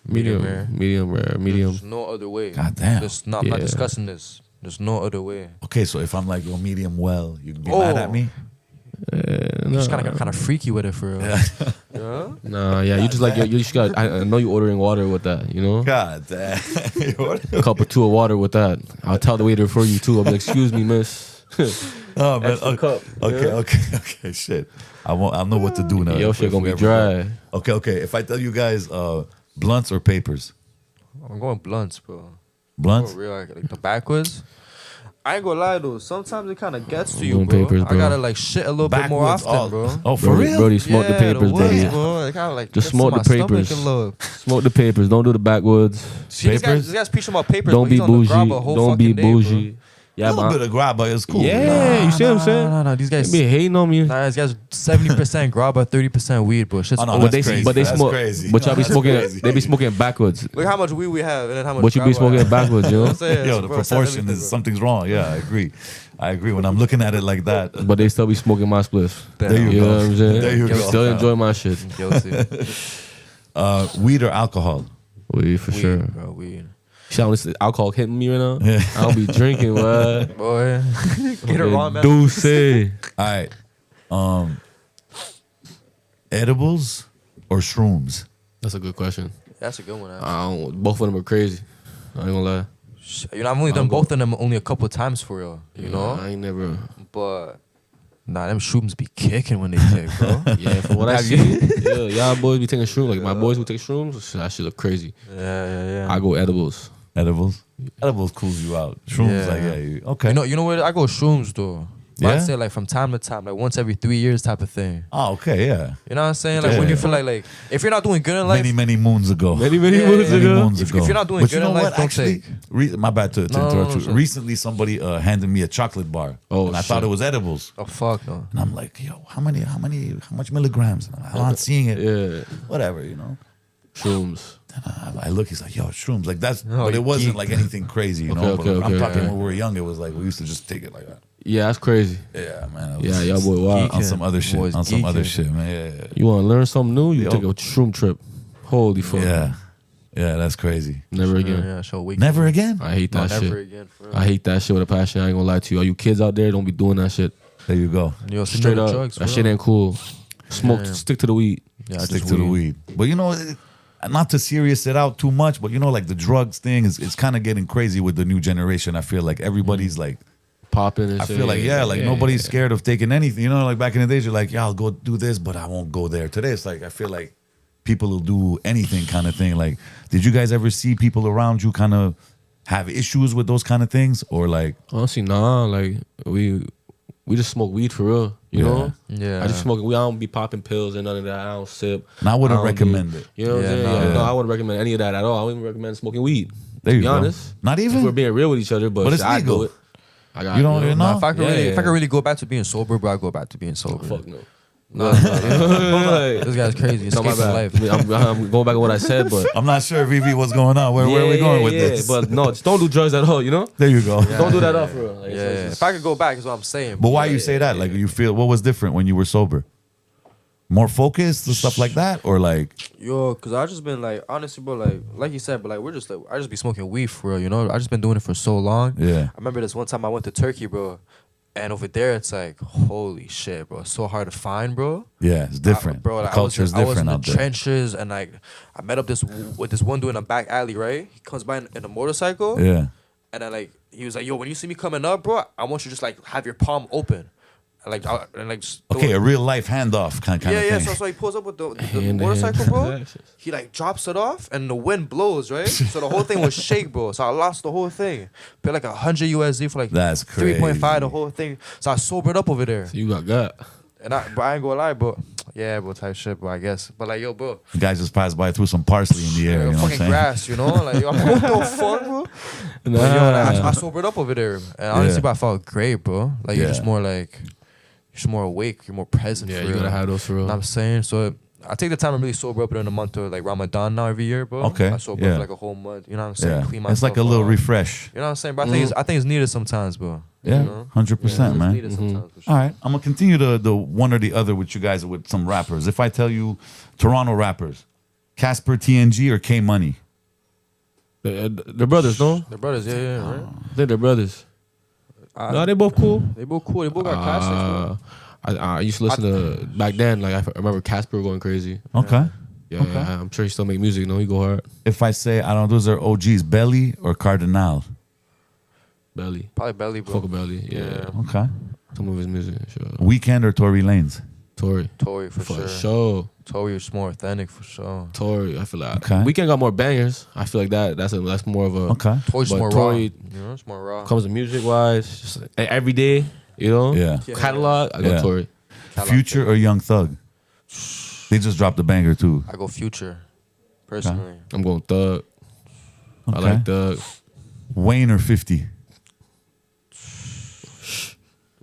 B: Medium
C: rare.
B: Medium.
C: There's no other way.
A: God damn.
C: I'm not
B: Yeah.
C: discussing this. There's no other way.
A: Okay, so if I'm like, yo, medium well, you'd be mad at me?
C: You just kind of freaky with it for real. Yeah.
B: Nah, yeah, you just like you just got. I know you ordering water with that, you know.
A: God damn.
B: A cup or two of water with that. I'll tell the waiter for you too. I'll be like, excuse me, miss.
A: Oh man.
B: Extra
A: Okay.
B: cup,
A: Okay. Shit. I'll know what to do now.
B: Yo, shit gonna be dry.
A: Okay. If I tell you guys, blunts or papers?
C: I'm going blunts, bro.
A: Blunts.
C: For real, like the backwards. I ain't gonna lie though. Sometimes it kind of gets to
B: I'm
C: you,
B: doing
C: bro.
B: papers,
C: I
B: bro.
C: gotta like shit a little bit more
A: Backwards,
C: often, bro.
A: Oh, for
B: Brody,
A: real?
B: Brody, smoke the papers,
C: woods,
B: baby.
C: bro. It kind of like
B: Just
C: gets to
B: smoke
C: my
B: the
C: stomach
B: papers.
C: a little.
B: Smoke the papers. Don't do the backwoods.
C: See,
A: Papers?
C: this guy's preaching about papers.
B: Don't
C: but
B: be
C: he's on the
B: bougie.
C: grab a whole
B: Don't be
C: fucking day, bro.
B: bougie.
A: A
B: Yeah,
A: little
B: but
A: bit of grabber is cool.
B: yeah, you see what I'm saying?
C: No, these guys.
B: They be hating on me.
C: Nah, these guys 70% grabba, 30% weed, bro. Shit's
A: Oh, no,
C: over.
B: But
A: that's
B: they,
A: crazy.
B: but they
A: That's
B: smoke.
A: crazy.
B: But y'all be
A: That's
B: smoking.
A: crazy.
B: They be smoking backwards.
C: Look how much weed we have, and then how much.
B: But you be
C: grabba I
B: smoking
C: have.
B: backwards, you know.
C: I'm saying,
A: Yo, the
C: bro,
A: proportion
C: everything,
A: is
C: bro.
A: something's wrong. Yeah, I agree. When I'm looking at it like that,
B: But they still be smoking my spliff.
A: there you
B: You
A: go.
B: know what I'm saying?
A: There you go.
B: Still enjoy my shit.
C: Guilty.
A: Weed or alcohol?
B: Weed for sure.
C: Weed, bro, weed.
B: Shout out to alcohol hitting me right now.
A: Yeah.
B: I'll be drinking, what?
C: Boy, get it wrong, man.
B: Deuce.
A: All right. Edibles or shrooms?
B: That's a good question.
C: That's a good one.
B: Both of them are crazy. I ain't gonna lie.
C: You know, I've only done both of them only a couple times for real. You know,
B: I ain't never.
C: but nah, them shrooms be kicking when they kick, bro.
B: Yeah, from what I
C: Have
B: see,
C: you-
B: y'all boys be taking shrooms. Like my boys who take shrooms, that shit look crazy.
C: Yeah.
B: I go edibles.
A: Edibles? Edibles cools you out. Shrooms,
C: Yeah.
A: like, okay.
C: You know where I go shrooms though. But
A: Yeah?
C: I'd say like from time to time, like once every 3 years type of thing.
A: Oh, okay, yeah.
C: You know what I'm saying? Like
A: Yeah.
C: when you feel like if you're not doing good in life,
A: Many moons ago.
B: Many
C: Yeah,
B: moons
C: yeah,
A: Many
B: ago.
A: moons
C: If
A: ago.
C: you're not doing
A: But
C: good
A: you know
C: in life,
A: what?
C: don't
A: Actually, my bad to
C: No,
A: interrupt
C: no,
A: you.
C: sure.
A: Recently, somebody handed me a chocolate bar,
B: Oh,
A: and I
B: shit.
A: thought it was edibles.
C: oh fuck no.
A: And I'm like, yo, how much milligrams? And I'm not seeing it.
B: Yeah,
A: Whatever, you know.
B: shrooms.
A: Then I look, he's like, yo, shrooms. Like that's,
C: Oh,
A: but it
C: you
A: wasn't
C: geek.
A: like anything crazy, you
B: Okay,
A: know.
B: okay,
A: but I'm
B: okay,
A: talking
B: yeah.
A: when we were young, it was like we used to just take it like that.
B: Yeah, that's crazy.
A: Yeah, man.
B: Yeah, y'all boy wild.
A: On some other shit.
C: Boys
A: On some other
C: geeking.
A: shit, man. Yeah.
B: You want to learn something new? You
A: Yo.
B: take a shroom trip. Holy fuck.
A: Yeah. Yeah, that's crazy.
B: Never again.
C: Yeah, show weak.
A: Never again?
B: I hate
C: No,
B: that
C: never
B: shit.
C: again. For real.
B: I hate that shit with a passion. I ain't gonna lie to you. All you kids out there, don't be doing that shit.
A: There you go.
C: Yo,
B: Straight up,
C: drugs,
B: that shit ain't cool. Smoke,
C: Yeah.
B: stick to the weed.
C: Yeah,
A: Stick
C: just
A: to the weed. But you know, not to serious it out too much, but you know, like the drugs thing it's kind of getting crazy with the new generation. I feel like everybody's like,
B: Popping and
A: I
B: shit.
A: feel like, nobody's scared of taking anything. You know, like back in the days, you're like, yeah, I'll go do this, but I won't go there. Today, it's like, I feel like people will do anything kind of thing. Like, did you guys ever see people around you kind of have issues with those kind of things? Or like,
B: Honestly, nah. Like we just smoke weed for real. You know.
C: Yeah.
B: I just smoke. I don't be popping pills and none of that. I don't sip.
A: and I wouldn't
B: I don't
A: recommend
B: do-
A: it.
B: You know what I'm
C: Yeah,
B: saying?
C: nah.
B: Yeah, no, I wouldn't recommend any of that at all. I wouldn't recommend smoking weed.
A: There
B: to
A: you
B: be
A: go.
B: honest.
A: Not
B: If we're
A: even?
B: being real with each other, but
A: But it's
B: I
A: legal.
B: do it. I got
A: You don't- you know?
C: If I could
B: Yeah,
C: really,
B: yeah.
C: if I could really go back to being sober, bro, I'd go back to being sober.
B: Fuck no.
C: Nah,
B: Like,
C: this guy's crazy.
B: no, my
C: Escaping
B: bad.
C: life.
B: I'm going back to what I said, but
A: I'm not sure, VV, what's going on. Where are we going with this?
B: But no, just don't do drugs at all. You know,
A: There you go.
B: don't do that off for real. Like,
C: Yeah,
B: it's
C: yeah.
B: just-
C: If I could go back, is what I'm saying.
A: But why you say that? Like, you feel, what was different when you were sober? More focused and stuff like that? Or like,
C: Yo, cause I just been like, honestly, bro, like you said, but like we're just like, I just be smoking weed for real, you know. I just been doing it for so long.
A: yeah.
C: I remember this one time I went to Turkey, bro, and over there it's like, holy shit, bro, it's so hard to find, bro.
A: Yeah, it's different.
C: Bro.
A: The
C: Like,
A: culture is
C: I was
A: different
C: in the
A: out there.
C: trenches, and like I met up with this one dude in a back alley, right? He comes by in a motorcycle,
A: Yeah.
C: and then like he was like, yo, when you see me coming up, bro, I want you to just like have your palm open, and like just throw
A: Okay,
C: it.
A: a real life handoff kind of
C: Yeah,
A: thing.
C: so he pulls up with the
B: Hand to
C: motorcycle,
B: hand
C: bro.
B: transactions.
C: He like drops it off, and the wind blows, right? So the whole thing was shake, bro. So I lost the whole thing. Paid like $100 USD for like
A: That's crazy.
C: 3.5, the whole thing. So I sobered up over there,
B: So you got.
C: and but I ain't gonna lie, bro. Yeah, bro, type shit, bro. I guess, but like, yo, bro,
A: The guy just passed by, threw some parsley in the air. You know what I'm
C: fucking
A: saying?
C: grass, you know? Like, yo, what the fuck, bro? But, yo, like, I sobered up over there, and honestly,
A: Yeah.
C: bro, I felt great, bro. Like, you're
A: Yeah.
C: just more like, you're just more awake, you're more present.
B: Yeah,
C: for
B: you
C: real.
B: gotta have those for real.
C: Know what I'm saying? So I take the time to really sober up during the month of like Ramadan now every year, bro.
A: Okay,
C: I sober up for like a whole month. You know what I'm saying?
A: Yeah,
C: Clean myself
A: it's like a little
C: up.
A: refresh.
C: You know what I'm saying? But I think it's needed sometimes, bro.
A: Yeah,
C: You know?
A: 100%,
C: It's
A: man.
C: needed sometimes, for sure.
A: All right, I'm gonna continue the one or the other with you guys with some rappers. If I tell you Toronto rappers, Casper TNG or K Money?
B: They're brothers, no?
C: They're brothers, yeah, right.
B: They're brothers. No, they both cool.
C: They both cool. They both got classics, bro.
B: I used to listen to back then. Like I remember Casper going crazy.
A: Okay.
B: Yeah,
A: Okay.
B: yeah, I'm sure he still make music. No, he go hard.
A: If I say I don't know, those are OGs, Belly or Cardinal?
B: Belly,
C: Probably Belly, bro.
B: fuck a Belly. Yeah,
A: Okay.
B: some of his music. Sure.
A: Weekend or Tory Lanez?
B: Tory,
C: Tory for
B: for
C: sure.
B: sure.
C: Tory is more authentic for sure.
B: Tory, I feel like
A: Okay.
B: Weekend got more bangers. I feel like that's more of a
A: Okay.
C: Tory's
B: But
C: more raw.
B: Tory
C: You know, it's more raw.
B: comes to music wise, just every day. You know,
A: Yeah.
B: catalog. I go
A: Yeah.
B: Tory.
A: Future or Young Thug? They just dropped a banger too.
C: I go Future, personally.
B: I'm going Thug. I
A: Okay.
B: like Thug.
A: Wayne or 50?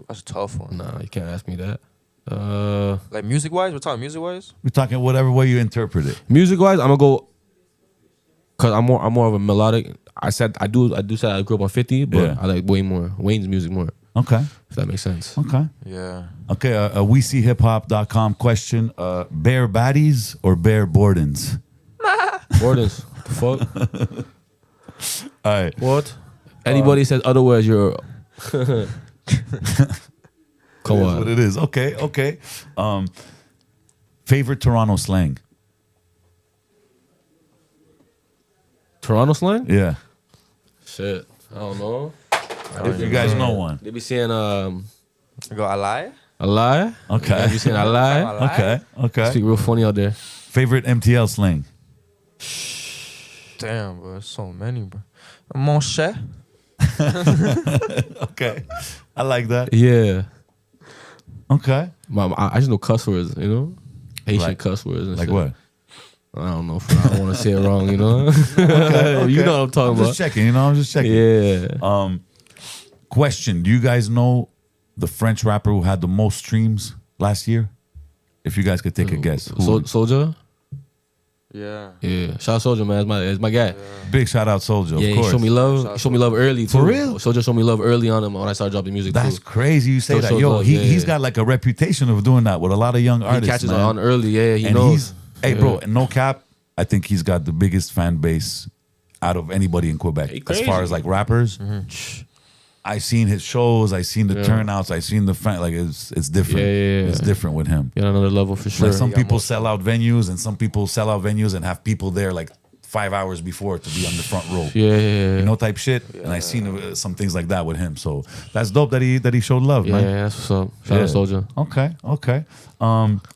C: That's a tough one.
B: Nah, you can't ask me that.
C: Like music wise, we're talking music wise.
A: We're talking whatever way you interpret it.
B: Music wise, I'm gonna go because I'm more of a melodic. I do say I grew up on 50, but
A: Yeah.
B: I like way more Wayne's music more.
A: Okay.
B: If that makes sense.
A: Okay.
C: Yeah.
A: Okay. A Weseehiphop.com question: Bare baddies or bare Bordens?
B: Bordens, the fuck?
A: All right.
B: What? Anybody says otherwise, you're. Come
A: It is what
B: on.
A: it is. Okay. Okay. Favorite Toronto slang?
B: Toronto slang?
A: Yeah.
B: Shit, I don't know.
A: If you guys know one.
B: They be saying
C: I go, I lie.
B: a lie.
A: Okay.
B: They be saying a lie.
A: Okay. Okay.
B: Speak real funny out there.
A: Favorite MTL slang?
C: Damn, bro. There's so many, bro. Mon cher.
A: Okay. I like that.
B: Yeah.
A: Okay.
B: I just know cuss words, you know? Haitian
A: Like-
B: cuss words and
A: Like
B: shit.
A: what?
B: I don't know. I don't want to say it wrong, you know?
A: Okay.
B: You know what I'm talking
A: I'm
B: about.
A: just checking. You know, I'm just checking.
B: Yeah.
A: Question: do you guys know the French rapper who had the most streams last year? If you guys could take a guess. Who?
B: Soldier?
C: Yeah.
B: Yeah. Shout out Soldier, man. It's my guy.
A: Big shout out Soulja,
B: Yeah,
A: of
B: he
A: course.
B: showed me love. He showed me love early, too.
A: For real?
B: Soldier showed me love early on him when I started dropping music,
A: That's
B: too.
A: crazy you say
B: Still
A: that.
B: shows
A: Yo,
B: love,
A: he's
B: yeah.
A: got like a reputation of doing that with a lot of young
B: He
A: artists,
B: catches
A: man.
B: on early, yeah. He
A: and
B: knows.
A: hey, bro, no cap, I think he's got the biggest fan base out of anybody in Quebec.
B: He
A: As
B: crazy.
A: far as like rappers, I seen his shows, I seen the
B: Yeah.
A: turnouts, I seen the fan. Like it's different.
B: Yeah.
A: It's different with him.
B: You're on another level for sure.
A: Like some
C: got
A: people
C: more
A: sell out venues, and some people sell out venues and have people there like 5 hours before to be on the front row.
B: Yeah.
A: You know, type shit. And I seen some things like that with him. So that's dope that he showed love,
B: Yeah,
A: man.
B: that's what's up. Shout out Soldier.
A: Okay.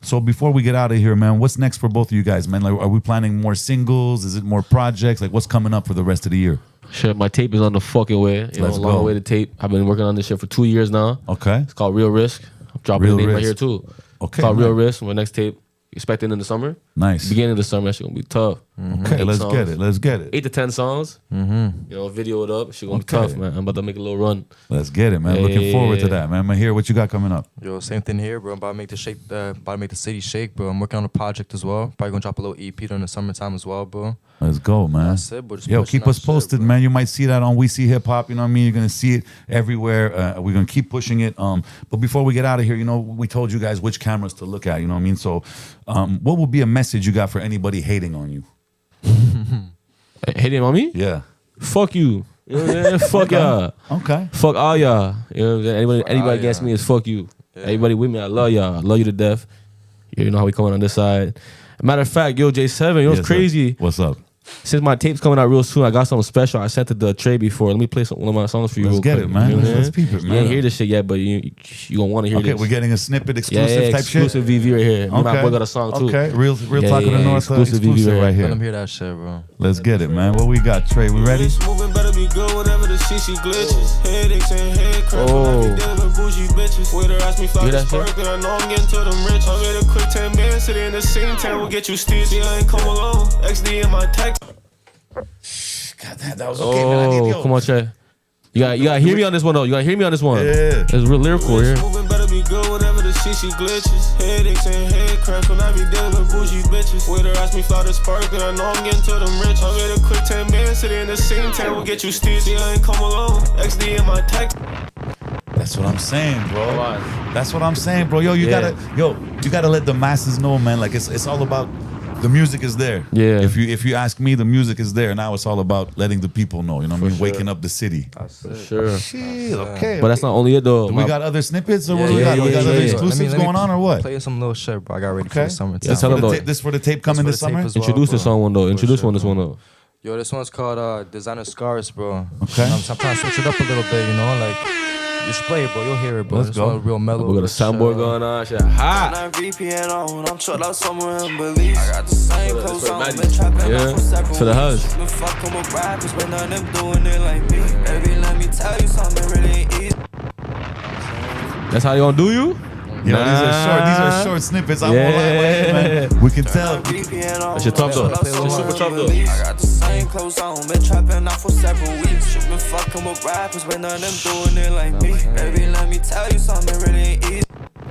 A: So before we get out of here, man, what's next for both of you guys, man? Like, are we planning more singles? Is it more projects? Like, what's coming up for the rest of the year?
B: Shit, my tape is on the fucking way. You
A: Let's
B: know, long
A: go.
B: way to tape. I've been working on this shit for 2 years now.
A: Okay.
B: It's called Real Risk. I'm dropping
A: Real
B: the name right
A: Risk.
B: here too.
A: Okay,
B: It's called
A: man.
B: Real Risk. My next tape, expecting in the summer.
A: Nice.
B: Beginning of the summer, that shit gonna be tough.
A: Okay,
B: 8
A: let's
B: songs.
A: get it. Let's get it.
B: 8 to 10 songs. You know, video it up. Shit gonna be
A: Okay.
B: tough, man. I'm about to make a little run.
A: Let's get it, man.
B: Yeah,
A: Looking
B: yeah,
A: forward to
B: yeah.
A: that, man. Mahir, what you got coming up?
C: Yo, same thing here, bro. I'm about to make the city shake, bro. I'm working on a project as well. Probably gonna drop a little EP during the summertime as well, bro.
A: Let's go, man.
C: That's it, bro. Just
A: Yo,
C: pushing
A: keep
C: that
A: us
C: shit,
A: posted,
C: bro.
A: man. You might see that on We See Hip Hop. You know what I mean? You're gonna see it everywhere. We're gonna keep pushing it. But before we get out of here, you know, we told you guys which cameras to look at. You know what I mean? So, what would be a message you got for anybody hating on you?
B: Hating on me?
A: Yeah.
B: Fuck you. You know what I'm saying? Fuck y'all.
A: Okay.
B: Fuck all y'all. You know what I'm saying? Anybody
C: all
B: against
C: y'all.
B: me is fuck you.
C: Yeah.
B: Everybody with me, I love y'all. I love you to death. You know how we coming on this side. Matter of fact, yo, J7, you know what's
A: Yes, sir.
B: crazy?
A: What's up?
B: Since my tape's coming out real soon, I got something special. I sent it to Trey before. Let me play one of my songs for you.
A: Let's
B: real
A: get
B: quick.
A: it, man.
B: You know what I'm
A: Let's
B: saying?
A: peep it,
B: You
A: man.
B: ain't hear this shit yet, but you gonna want to hear
A: Okay,
B: this.
A: we're getting a snippet exclusive
B: yeah,
A: type
B: exclusive
A: shit.
B: VV right here. Me and my
A: Okay.
B: boy got a song too.
A: Okay, real
B: Yeah,
A: talk of the
B: yeah,
A: North
B: exclusive
A: exclusive
B: VV
A: right
C: Let
A: here.
C: them hear that shit, bro.
A: Let's get it, man. What we got, Trey? We ready?
D: Moving better be good whenever the CC glitches. Headaches and head cramp.
B: Oh.
D: I be dealing with bougie bitches. With her ask me
B: hear
D: if
B: that
D: I
B: shit?
D: spark, then I know I'm getting to them rich. I made a quick 10 bands, sitting in the same town will get you stitched. See, I ain't come alone. XD in my text.
A: God, that was okay, man. I need,
B: Oh,
A: yo.
B: come on, Trey. You gotta hear me on this one though. You gotta hear me on this one.
A: Yeah.
B: It's real lyrical here.
D: Moving better be good whenever the CC glitches. Headaches and head cramps when I be dealing with bougie bitches. Waiter ask me fly the spark, then I know I'm getting to them rich. I made a quick 10 bands, sitting in the same town will get you stitched. See, I ain't come alone. XD in my text.
A: That's what I'm saying, bro. That's what I'm saying, bro. Yo, you gotta let the masses know, man. Like it's all about the music is there.
B: Yeah.
A: If you ask me, the music is there. Now it's all about letting the people know. You know what I mean?
B: sure.
A: Waking up the city.
B: For sure.
A: Shit. Okay.
B: But that's not only it though.
A: We got other snippets, or what
C: Yeah,
A: we got?
C: yeah,
A: We got
C: yeah,
A: other
C: yeah.
A: exclusives going on, or what?
C: Play some little shit, bro. I got ready for
A: Okay.
C: the summer.
B: Yeah, tell them though.
A: This for the tape coming this
C: for the
A: summer.
C: tape as well.
B: Introduce this
C: bro.
B: song one though.
C: For
B: Introduce
C: sure,
B: one this
C: bro.
B: one though.
C: Yo, this one's called Designer Scars, bro.
A: Okay.
C: I'm trying to switch it up a little bit, you know, like you should play it, bro. You'll hear it, bro.
A: Let's
C: This
A: go.
C: one real mellow.
B: We got a soundboard going on. Shit hot.
E: I'm VPN on, I'm chilled out somewhere in Belize. I got the same clothes on, been trapping
B: Yeah,
E: for several
B: to the
E: weeks.
B: hush.
E: Been fucking with rappers, but none of them doing it like me. Baby, let me tell you something, really ain't easy.
B: That's how you gonna do you?
A: You know, these are short snippets. I won't lie, man. We can tell.
E: VPN on,
B: That shit tough though.
E: I'm chilled out
B: That shit super
E: somewhere
B: tough
E: in
B: though.
E: Belize. I got the same clothes on, been trapping out for several weeks. Been fucking with rappers, but none of them doing it like me. Baby, let me tell you something, really ain't easy.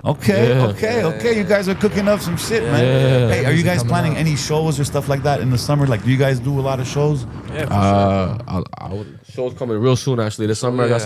A: Okay,
B: Yeah.
A: okay. You guys are cooking up some shit, man.
B: Yeah.
A: Hey, are you guys
C: Coming
A: planning
C: out.
A: any shows or stuff like that in the summer? Like, do you guys do a lot of shows?
C: Yeah, for
B: Show's coming real soon actually. This summer I got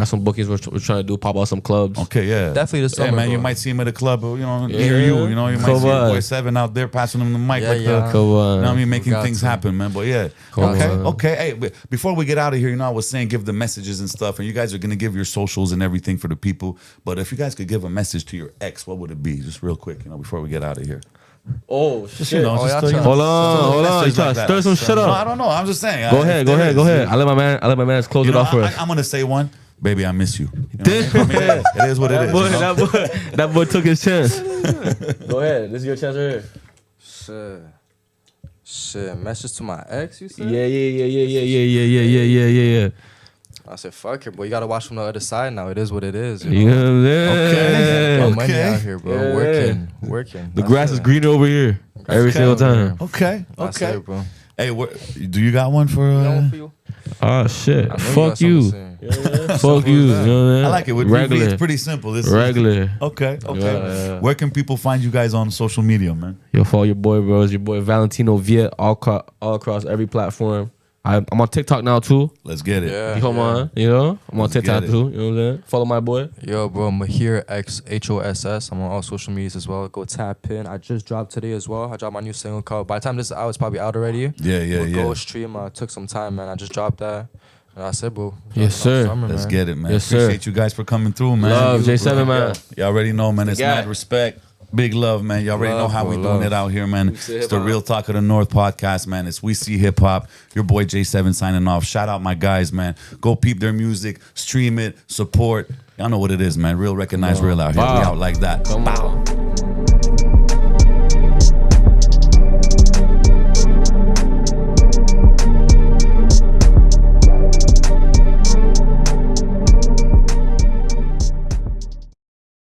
B: some bookings we're trying to do. Pop out some clubs.
A: Okay, yeah.
C: Definitely this
A: Yeah,
C: summer,
A: man, you
C: bro.
A: might see him at a club, you know,
B: Yeah.
A: near you. You know, you might
B: Come
A: see your boy
B: on.
A: 7 out there passing him the mic
C: Yeah,
A: like
C: yeah.
A: the.
B: Come on.
A: You know what I mean? Making
C: Got
A: things
C: to.
A: happen, man. But yeah.
B: Come
A: Okay,
B: on.
A: okay. Hey, before we get out of here, you know, I was saying give the messages and stuff, and you guys are going to give your socials and everything for the people. But if you guys could give a message to your ex, what would it be? Just real quick, you know, before we get out of here.
B: Oh
A: Just,
B: shit.
A: you know,
C: Oh,
A: just
C: yeah,
A: you know,
B: Hold
A: just a
B: on.
A: message
B: You trying
A: like
B: to
A: that.
B: stir some shit
A: No, I
B: up?
A: don't know. I'm just saying.
B: Go
A: if
B: ahead.
A: there is,
B: I let my man close
A: You
B: it
A: know,
B: off first.
A: I'm gonna say one. Baby, I miss you. You know what I mean? It is what it is.
B: Boy,
A: you know?
B: that boy took his chance. Go ahead. This is your chance right here.
C: Shit. Message to my ex, you said?
B: Yeah.
C: I said, fuck it, boy. You gotta watch from the other side now. It is what it is.
B: You know what I'm saying?
A: Okay.
C: Got money
A: Okay.
C: out here, bro.
B: Yeah.
C: Working.
B: The grass is greener over here every single time.
A: Okay.
C: That's
A: Okay.
C: it, bro.
A: Hey, do you got one for?
C: you?
B: Oh shit.
C: I know
B: Fuck
C: got
B: you.
C: something to say.
B: Fuck you. You know what I mean?
A: I like it. With
B: regular.
A: Regular. It's pretty simple. This
B: Regular.
A: Okay. Okay.
B: Yeah.
A: Where can people find you guys on social media, man?
B: Yo, follow your boy, bro. It's your boy Valentino Viet all across every platform. I'm on TikTok now too.
A: Let's get it.
C: Yeah.
B: Come on, you know? I'm on
A: Let's get
B: TikTok
A: it.
B: too. You know what I'm saying? Follow my boy.
C: Yo, bro, Mahir X HOSS. I'm on all social medias as well. Go tap in. I just dropped today as well. I dropped my new single called. By the time this is out, it's probably out already.
A: Yeah.
C: Go stream. Took some time, man. I just dropped that. And I said, bro.
B: Yes, sir.
A: Let's get it, man.
B: Yes, sir.
A: Appreciate you guys for coming through, man.
B: Love, J7, man.
A: You already know, man. It's
B: Yeah.
A: mad respect. Big love, man. You already know
C: Love,
A: how
C: bro,
A: we
C: love.
A: doing it out here, man.
B: see
A: It's the
B: hip-hop.
A: Real Talk of the North podcast, man. It's We See Hip Hop. Your boy J7 signing off. Shout out my guys, man. Go peep their music, stream it, support. Y'all know what it is, man. Real recognize real out here. We
B: Wow.
A: out like that.
B: Come on.